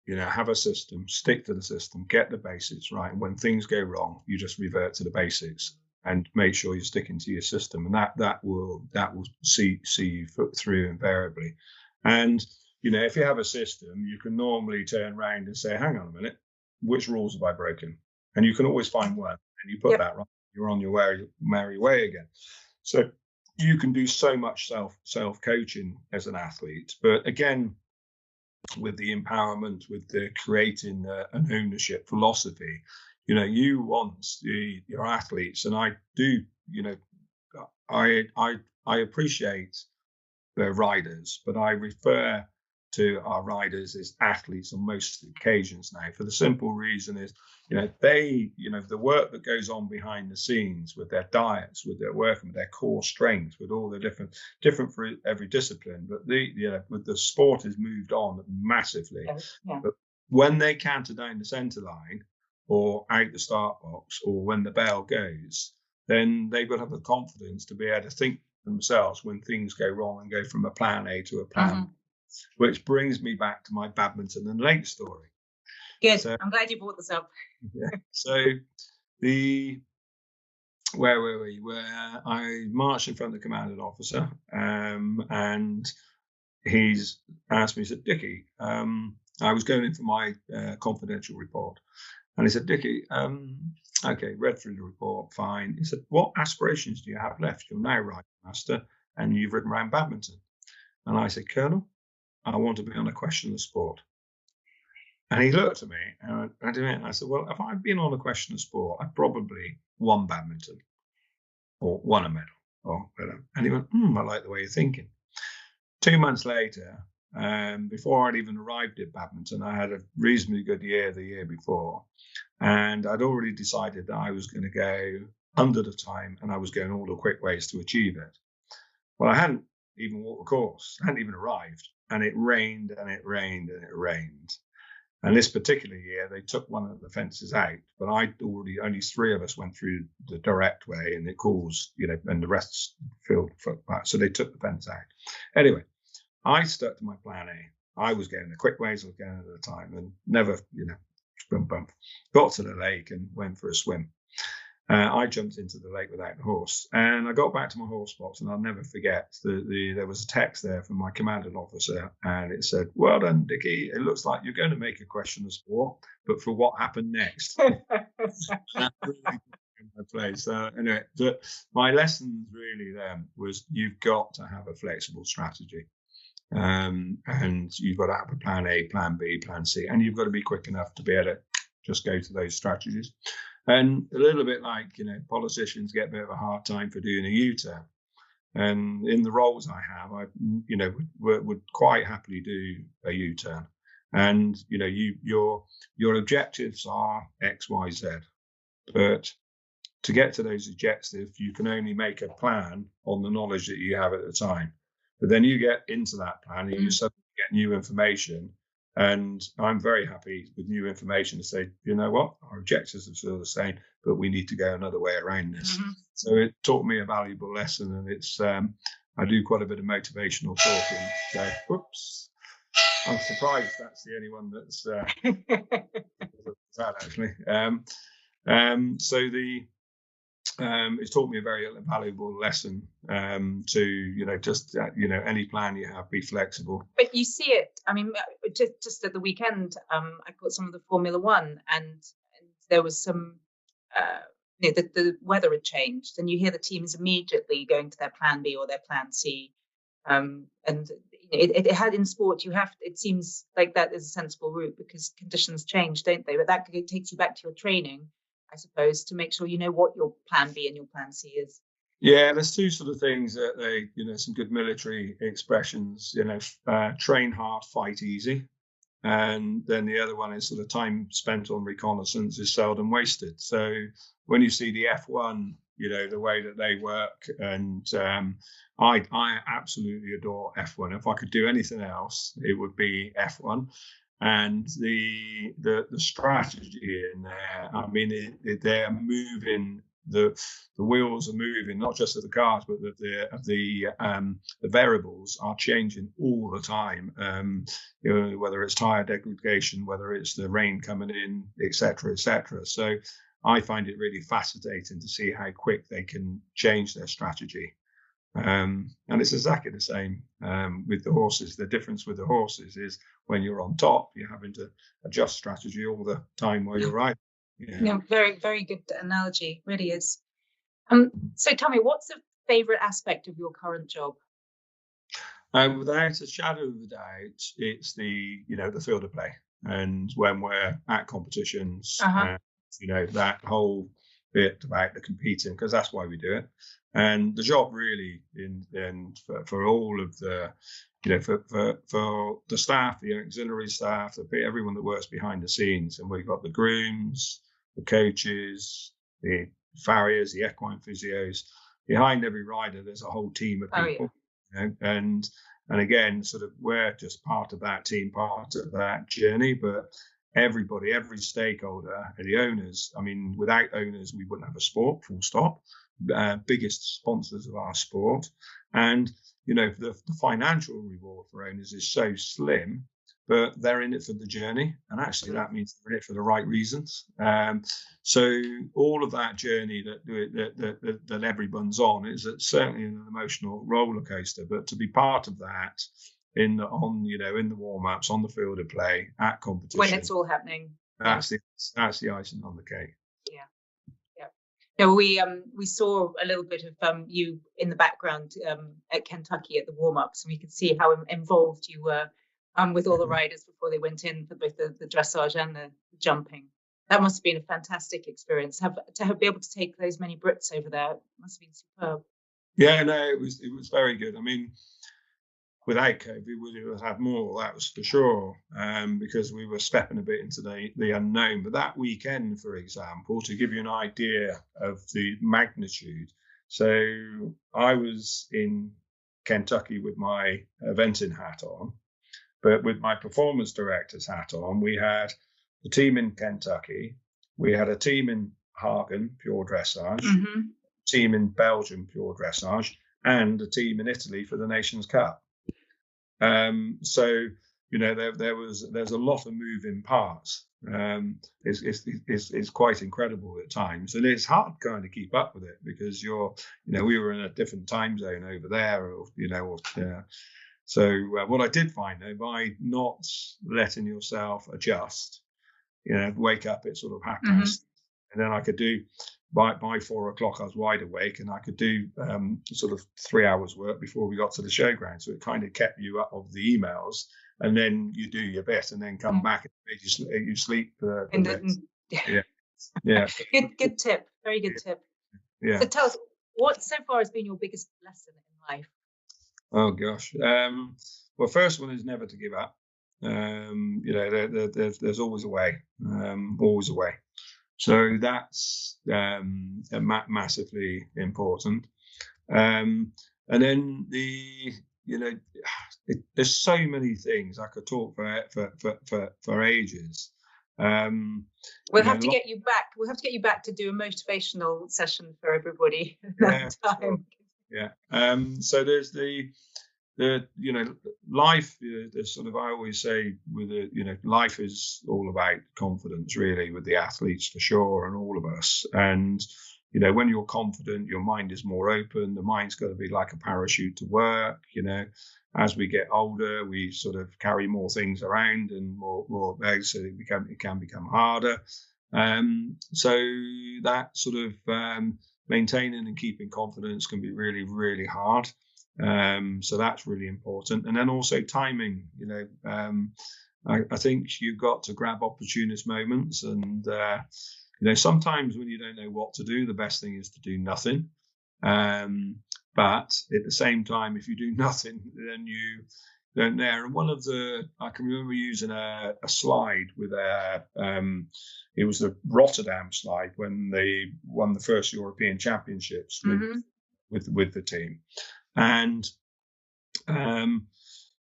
Have a system, stick to the system, get the basics right. And when things go wrong, you just revert to the basics and make sure you're sticking to your system, and that will see you through invariably. And if you have a system, you can normally turn around and say, hang on a minute, which rules have I broken? And you can always find one, and you put that right. You're on your merry way again. So you can do so much self-coaching as an athlete. But again, with the empowerment, with the creating an ownership philosophy, you want your athletes, and I do, I appreciate the riders, but I refer to our riders as athletes on most occasions now, for the simple reason is, the work that goes on behind the scenes with their diets, with their work, with their core strength, with all the different for every discipline. But with the sport has moved on massively. Yeah. But when they canter down the centre line or out the start box, or when the bell goes, then they've got to have the confidence to be able to think themselves when things go wrong and go from a plan A to a plan B. Which brings me back to my badminton and lake story. Good. So, I'm glad you brought this up. Yeah. So where were we? Where I marched in front of the commanding officer, and he's asked me, he said, Dickie, I was going in for my confidential report. And he said, Dickie, okay, read through the report, fine. He said, what aspirations do you have left? You're now riding master, and you've ridden around badminton. And I said, Colonel, I want to be on a question of sport. And he looked at me, and I said, well, if I'd been on a question of sport, I'd probably won badminton or won a medal. And he went, I like the way you're thinking. 2 months later, before I'd even arrived at badminton, I had a reasonably good year the year before. And I'd already decided that I was going to go under the time, and I was going all the quick ways to achieve it. Well, I hadn't even walked the course, I hadn't even arrived. And it rained and it rained and it rained. And this particular year, they took one of the fences out, but only 3 of us went through the direct way, and it caused, and the rest filled footpath. So they took the fence out. Anyway, I stuck to my plan A. I was going the quick ways, I was going at the time, and never, bump. Got to the lake and went for a swim. I jumped into the lake without the horse, and I got back to my horse box, and I'll never forget there was a text there from my commanding officer, and it said, well done, Dickie, it looks like you're going to make a question of sport, but for what happened next. That really in my place. So anyway, my lesson really then was you've got to have a flexible strategy. And you've got to have a plan A, plan B, plan C, and you've got to be quick enough to be able to just go to those strategies. And a little bit like, politicians get a bit of a hard time for doing a U-turn. And in the roles I have, I, would quite happily do a U-turn. And, your objectives are X, Y, Z. But to get to those objectives, you can only make a plan on the knowledge that you have at the time. But then you get into that plan and you suddenly get new information, And I'm very happy with new information to say, you know what, our objectives are still the same, but we need to go another way around this. Mm-hmm. So it taught me a valuable lesson, and it's I do quite a bit of motivational talking. So, whoops, I'm surprised that's the only one that's that actually. So it's taught me a very valuable lesson to just any plan you have, be flexible. But you see it. I mean, just at the weekend, I got some of the Formula One, and there was some. The weather had changed, and you hear the teams immediately going to their plan B or their plan C. And it had in sport, it seems like that is a sensible route because conditions change, don't they? But that takes you back to your training, I suppose, to make sure you know what your plan B and your plan C is. Yeah, there's two sort of things that some good military expressions, train hard, fight easy. And then the other one is sort of time spent on reconnaissance is seldom wasted. So when you see the F1, the way that they work, and I absolutely adore F1. If I could do anything else, it would be F1. And the strategy in there, I mean, they're moving. The wheels are moving, not just of the cars, but the variables are changing all the time. Whether it's tire degradation, whether it's the rain coming in, etc., etc. So I find it really fascinating to see how quick they can change their strategy. And it's exactly the same with the horses. The difference with the horses is when you're on top, you're having to adjust strategy all the time while you're riding. Yeah, very, very good analogy, really is. So tell me, what's the favourite aspect of your current job? Without a shadow of a doubt, it's the field of play, and when we're at competitions, that whole bit about the competing, because that's why we do it. And the job really, for all of the, for the staff, the auxiliary staff, everyone that works behind the scenes, and we've got the grooms, the coaches, the farriers, the equine physios. Behind every rider, there's a whole team of people, and again, sort of we're just part of that team, part of that journey, but everybody, every stakeholder, and the owners. I mean, without owners, we wouldn't have a sport. Full stop. Biggest sponsors of our sport, and the financial reward for owners is so slim, but they're in it for the journey, and actually that means they're in it for the right reasons. So all of that journey that everyone's on is certainly an emotional roller coaster, but to be part of that in the warm-ups, on the field of play, at competition, when it's all happening, that's the icing on the cake. Yeah. No, we saw a little bit of you in the background at Kentucky at the warm-ups, and we could see how involved you were with all the riders before they went in for both the dressage and the jumping. That must have been a fantastic experience. To be able to take those many Brits over there must have been superb. Yeah, no, it was very good. I mean, without COVID, we would have had more, that was for sure, because we were stepping a bit into the unknown. But that weekend, for example, to give you an idea of the magnitude, so I was in Kentucky with my eventing hat on, but with my performance director's hat on. We had the team in Kentucky, we had a team in Hagen, pure dressage, team in Belgium, pure dressage, and a team in Italy for the Nations Cup. So there's a lot of moving parts. It's quite incredible at times, and it's hard kind of keep up with it because we were in a different time zone over there, So what I did find though, by not letting yourself adjust, wake up at sort of 1:30, and then I could do. By 4 o'clock, I was wide awake, and I could do sort of 3 hours work before we got to the showground. So it kind of kept you up of the emails, and then you do your bit, and then come back and you sleep. Yeah. Good tip. Very good tip. Yeah. So tell us, what so far has been your biggest lesson in life? Oh gosh. Well, first one is never to give up. There's always a way. Always a way. So that's massively important. And then there's so many things I could talk for ages. We'll have to get you back. We'll have to get you back to do a motivational session for everybody that time. Sure. Yeah. So there's the life. The sort of, I always say, with life is all about confidence, really, with the athletes for sure, and all of us. And when you're confident, your mind is more open. The mind's got to be like a parachute to work. As we get older, we sort of carry more things around and more bags, so it can become harder. So that sort of maintaining and keeping confidence can be really, really hard. So that's really important. And then also timing. I think you've got to grab opportunist moments, and sometimes when you don't know what to do, the best thing is to do nothing. But at the same time, if you do nothing, then you don't know. And I can remember using a slide with it was the Rotterdam slide when they won the first European Championships with the team. And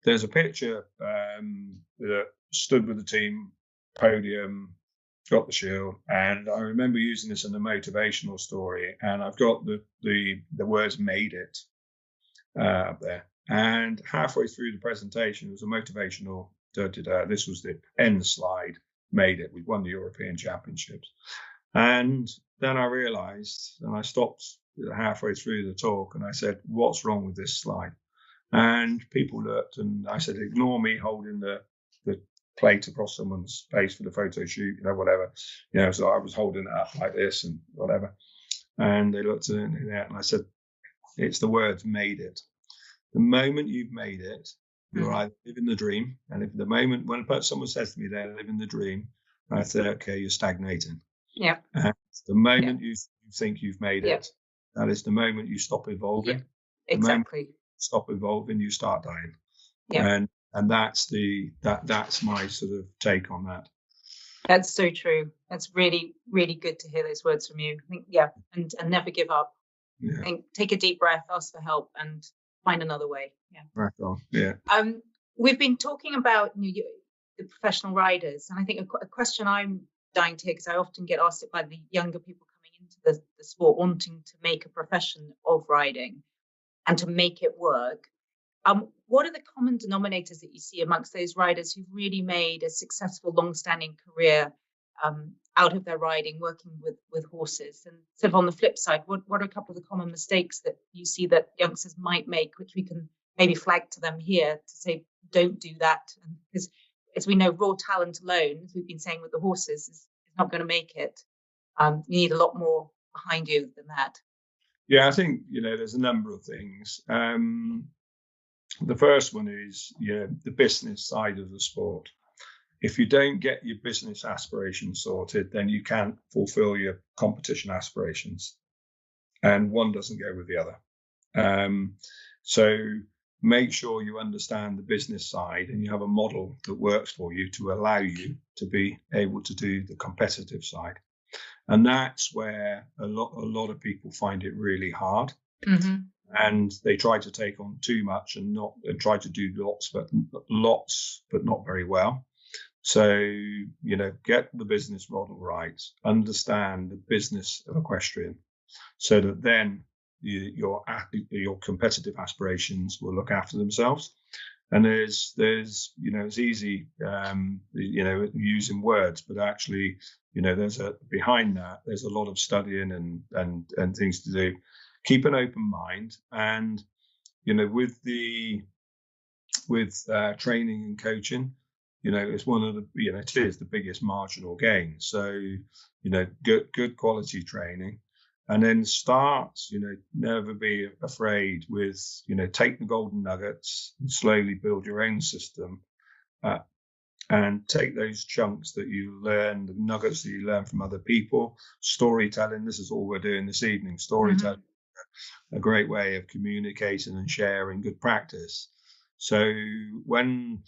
there's a picture that stood with the team, podium, got the shield, and I remember using this in a motivational story, and I've got the words "made it" up there. And halfway through the presentation, it was a motivational. This was the end slide. Made it. We've won the European Championships, and then I realised, and I stopped halfway through the talk, and I said, "What's wrong with this slide?" And people looked, and I said, "Ignore me holding the plate across someone's face for the photo shoot, whatever. So I was holding it up like this and whatever." And they looked at it, and I said, "It's the words 'made it.' The moment you've made it, you're either living the dream." And if the moment when someone says to me they're living the dream, I say, "Okay, you're stagnating." Yeah. And the moment you think you've made it, that is the moment you stop evolving. Yeah. Exactly. The moment you stop evolving, you start dying. Yeah. And that's my sort of take on that. That's so true. That's really, really good to hear those words from you. I think, and never give up. Yeah. And take a deep breath, ask for help, and find another way. Yeah. Right on. Yeah. We've been talking about the professional riders, and I think a question I'm dying to hear, because I often get asked it by the younger people coming into the sport, wanting to make a profession of riding and to make it work. What are the common denominators that you see amongst those riders who've really made a successful, long-standing career out of their riding, working with horses? And sort of on the flip side, what are a couple of the common mistakes that you see that youngsters might make, which we can maybe flag to them here to say, don't do that? Because as we know, raw talent alone, as we've been saying with the horses, is not going to make it. You need a lot more behind you than that. Yeah, I think, there's a number of things. The first one is, the business side of the sport. If you don't get your business aspirations sorted, then you can't fulfill your competition aspirations. And one doesn't go with the other. So make sure you understand the business side and you have a model that works for you to allow you to be able to do the competitive side. And that's where a lot of people find it really hard. Mm-hmm. And they try to take on too much and try to do lots, but not very well. So, get the business model right, understand the business of equestrian, so that then your competitive aspirations will look after themselves. And there's it's easy, using words, but actually, behind that, there's a lot of studying and things to do. Keep an open mind, and with training and coaching, it's one of the it is the biggest marginal gain. So good quality training, and then start never be afraid with take the golden nuggets and slowly build your own system, and take those chunks that you learn, the nuggets that you learn from other people. Storytelling, this is all we're doing this evening. Storytelling. Mm-hmm. A great way of communicating and sharing good practice. So when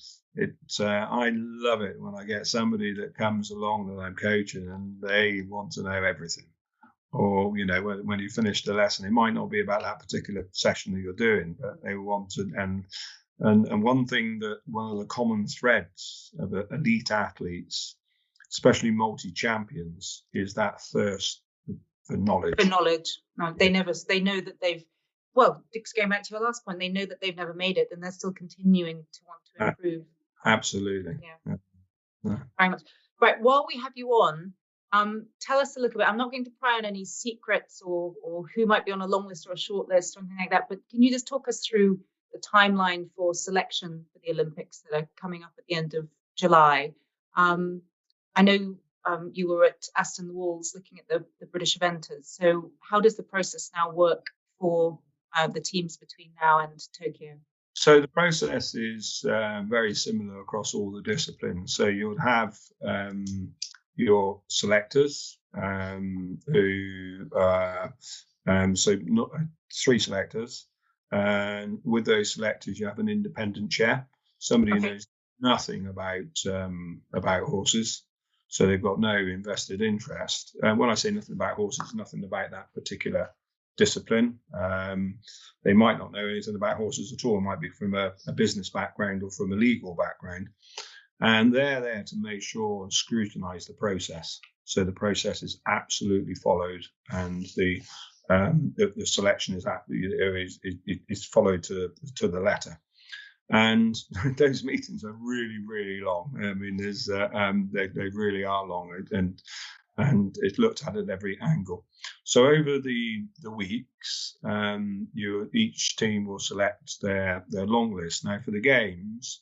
I love it when I get somebody that comes along that I'm coaching and they want to know everything. or when you finish the lesson, it might not be about that particular session that you're doing, but they want to. And one of the common threads of elite athletes, especially multi-champions, is that thirst for knowledge. No, they know that they've. Well, Dick's going back to your last point. They know that they've never made it, and they're still continuing to want to improve. Absolutely. Yeah. Very much. Right. While we have you on, tell us a little bit. I'm not going to pry on any secrets or who might be on a long list or a short list or something like that. But can you just talk us through the timeline for selection for the Olympics that are coming up at the end of July? I know you were at Aston Walls looking at the British eventers. So how does the process now work for the teams between now and Tokyo? So the process is very similar across all the disciplines. So you'll have your selectors who so not 3 selectors, and with those selectors you have an independent chair, somebody who knows nothing about horses, so they've got no invested interest. And when I say nothing about horses, nothing about that particular discipline. They might not know anything about horses at all. It might be from a business background or from a legal background, and they're there to make sure and scrutinize the process. So the process is absolutely followed, and the selection is followed to the letter. And those meetings are really, really long. I mean, they really are long, and it's looked at every angle. So over the weeks, each team will select their long list. Now, for the games,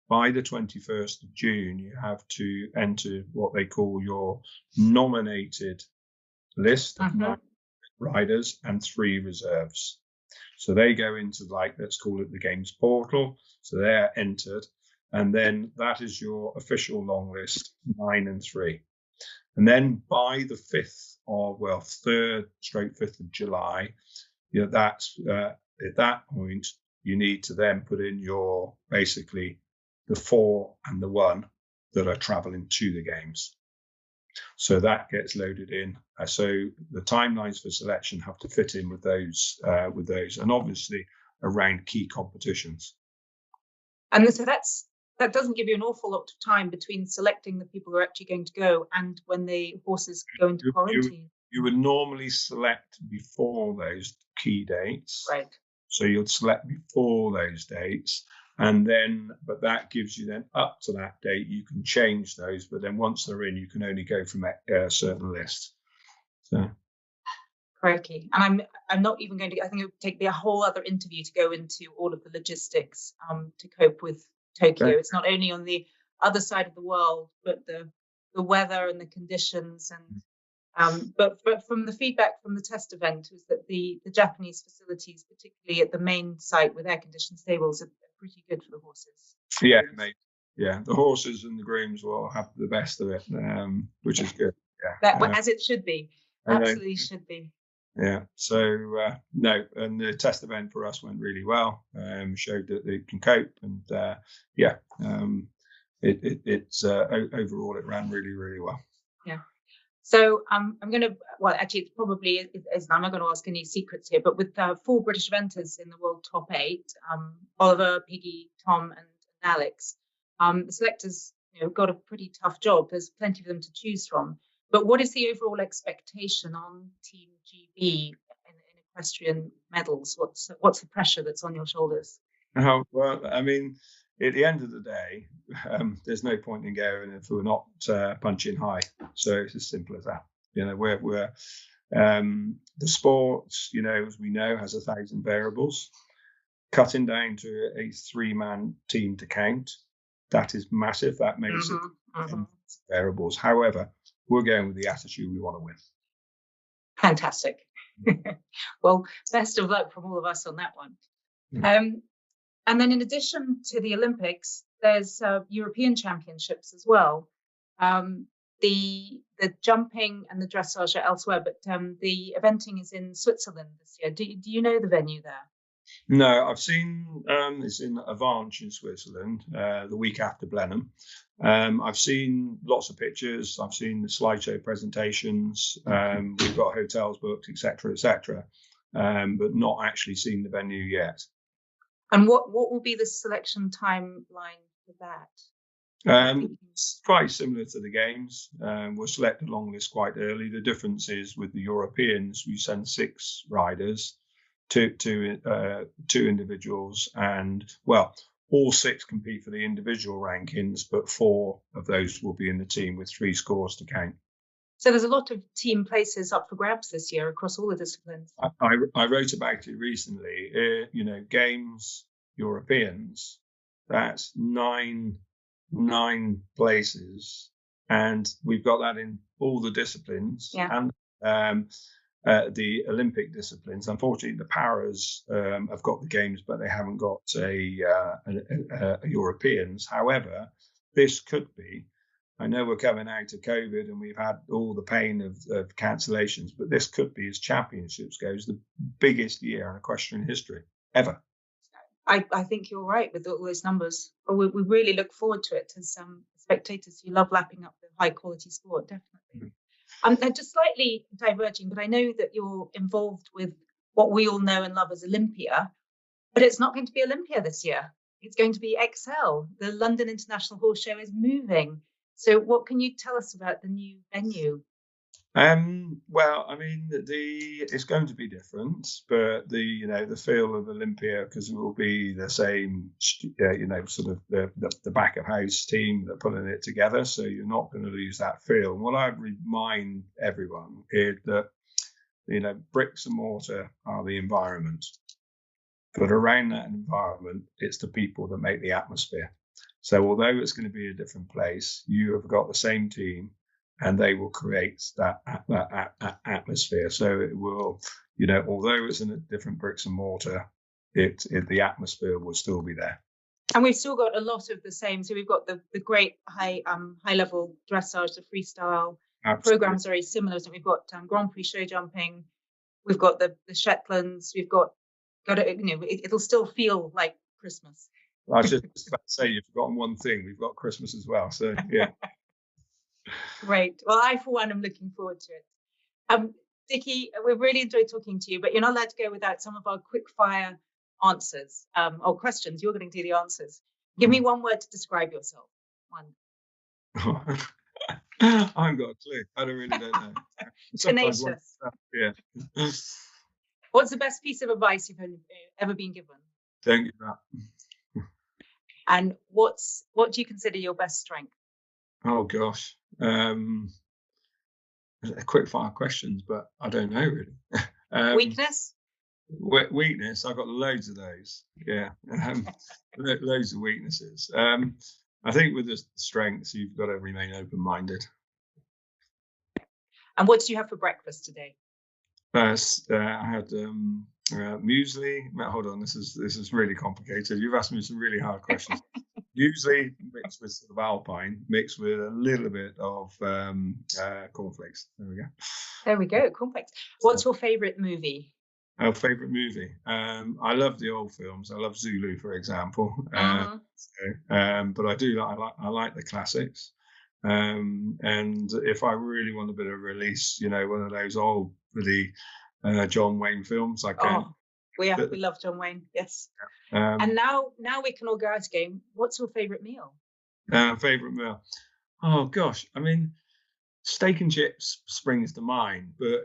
by the 21st of June, you have to enter what they call your nominated list of 9 riders and 3 reserves. So they go into, let's call it the games portal. So they're entered, and then that is your official long list, 9 and 3. And then by the 3rd/5th of July, that's at that point you need to then put in your basically the 4 and the 1 that are traveling to the games. So that gets loaded in. So the timelines for selection have to fit in with those, and obviously around key competitions. And so that doesn't give you an awful lot of time between selecting the people who are actually going to go and when the horses go into quarantine. You would normally select before those key dates. Right. So you'd select before those dates, and then, but that gives you then up to that date, you can change those, but then once they're in, you can only go from a certain list. So. Crikey. And I'm not even going to, I think it would take me a whole other interview to go into all of the logistics to cope with Tokyo. Okay. It's not only on the other side of the world, but the weather and the conditions. And but from the feedback from the test event was that the Japanese facilities, particularly at the main site with air-conditioned stables, are pretty good for the horses. Yeah, mate. Yeah, the horses and the grooms will have the best of it, which is good. Yeah, as it should be. Absolutely should be. Yeah. So no, and the test event for us went really well. Showed that they can cope, and overall it ran really, really well. Yeah. So I'm going to, well, actually, it's probably, I'm not going to ask any secrets here, but with 4 British eventers in the world top 8, Oliver, Piggy, Tom, and Alex, the selectors got a pretty tough job. There's plenty of them to choose from. But what is the overall expectation on Team GB in equestrian medals? What's the pressure that's on your shoulders? Oh, well, I mean, at the end of the day, there's no point in going if we're not punching high. So it's as simple as that. We're the sport, as we know, has 1,000 variables. Cutting down to a 3-man team to count, that is massive. That makes it variables. However, we're going with the attitude we want to win. Fantastic. Well, best of luck from all of us on that one. And then in addition to the Olympics, there's European Championships as well. The jumping and the dressage are elsewhere, but the eventing is in Switzerland this year. Do you know the venue there? No, I've seen it's in Avanches in Switzerland, the week after Blenheim. I've seen lots of pictures. I've seen the slideshow presentations. We've got hotels booked, etc., but not actually seen the venue yet. And what will be the selection timeline for that? It's quite similar to the games. We'll select a long list quite early. The difference is with the Europeans, we send 6 riders, two individuals, and well, all 6 compete for the individual rankings, but 4 of those will be in the team with 3 scores to count. So there's a lot of team places up for grabs this year across all the disciplines. I wrote about it recently. Games, Europeans, that's 9 places, and we've got that in all the disciplines and the Olympic disciplines. Unfortunately, the paras have got the games, but they haven't got a Europeans. However, this could be. I know we're coming out of COVID and we've had all the pain of cancellations, but this could be, as championships goes, the biggest year in equestrian history ever. I think you're right with all those numbers. We really look forward to it as spectators who love lapping up the high quality sport, definitely. They're just slightly diverging, but I know that you're involved with what we all know and love as Olympia, but it's not going to be Olympia this year. It's going to be Excel. The London International Horse Show is moving. So what can you tell us about the new venue? Well, I mean, it's going to be different, but the feel of Olympia, because it will be the same, sort of the back of house team that are putting it together. So you're not going to lose that feel. And what I remind everyone is that, bricks and mortar are the environment, but around that environment, it's the people that make the atmosphere. So although it's going to be a different place, you have got the same team, and they will create that atmosphere. So it will, although it's in a different bricks and mortar, the atmosphere will still be there. And we've still got a lot of the same. So we've got the great high level dressage, the freestyle. Programs very similar. So we've got Grand Prix show jumping, we've got the Shetlands, we've got it'll still feel like Christmas. I was just about to say, you've forgotten one thing. We've got Christmas as well. So yeah. Great. Well, I, for one, am looking forward to it. Dickie, we've really enjoyed talking to you, but you're not allowed to go without some of our quick fire answers or questions. You're going to do the answers. Give me one word to describe yourself. One. I haven't got a clue. I don't know. Tenacious. Yeah. What's the best piece of advice you've ever been given? Don't give up. And what do you consider your best strength? Oh gosh, quick fire questions, but I don't know really. Weakness? Weakness. I've got loads of those. Yeah, loads of weaknesses. I think with the strengths, you've got to remain open-minded. And what did you have for breakfast today? I had muesli. Hold on, this is really complicated. You've asked me some really hard questions. Muesli mixed with sort of alpine, mixed with a little bit of cornflakes. There we go. Cornflakes. What's your favourite movie? Our favourite movie. I love the old films. I love Zulu, for example. But I like the classics. And if I really want a bit of release, one of those old really John Wayne films, I can. Oh, we love John Wayne. Yes. And now we can all go out again. What's your favourite meal? Favourite meal? Oh gosh, I mean, steak and chips springs to mind, but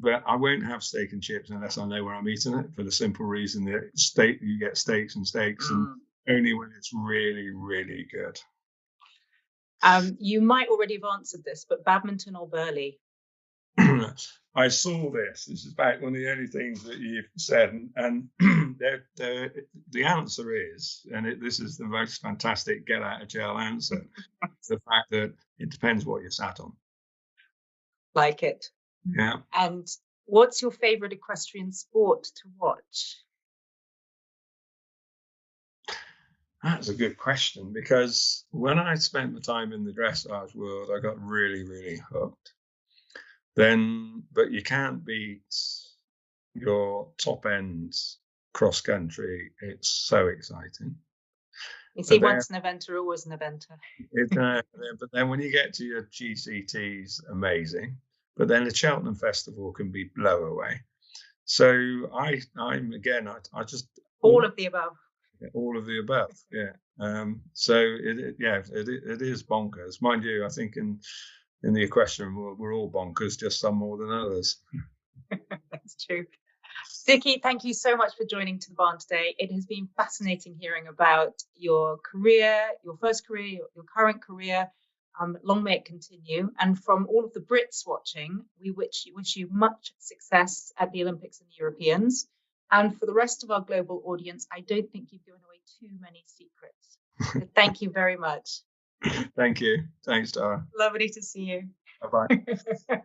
but I won't have steak and chips unless I know where I'm eating it, for the simple reason that you get steaks, and only when it's really, really good. You might already have answered this, but badminton or Burley? I saw this. This is about one of the only things that you've said, and the answer is, and this is the most fantastic get out of jail answer, the fact that it depends what you're sat on. Like it. Yeah. And what's your favourite equestrian sport to watch? That's a good question, because when I spent the time in the dressage world, I got really, really hooked. But you can't beat your top end cross country, it's so exciting. You see, But then, once an eventer, always an eventer. but then when you get to your GCTs, amazing. But then the Cheltenham Festival can be blow away. So I'm again, I just All of the above. all of the above, yeah. So it is bonkers, mind you. I think in the equestrian world, we're all bonkers, just some more than others. That's true. Dickie, thank you so much for joining To The Barn today. It has been fascinating hearing about your career, your first career, your current career. Long may it continue. And from all of the Brits watching, we wish you much success at the Olympics and the Europeans. And for the rest of our global audience, I don't think you've given away too many secrets. So thank you very much. Thank you. Thanks, Tara. Lovely to see you. Bye-bye.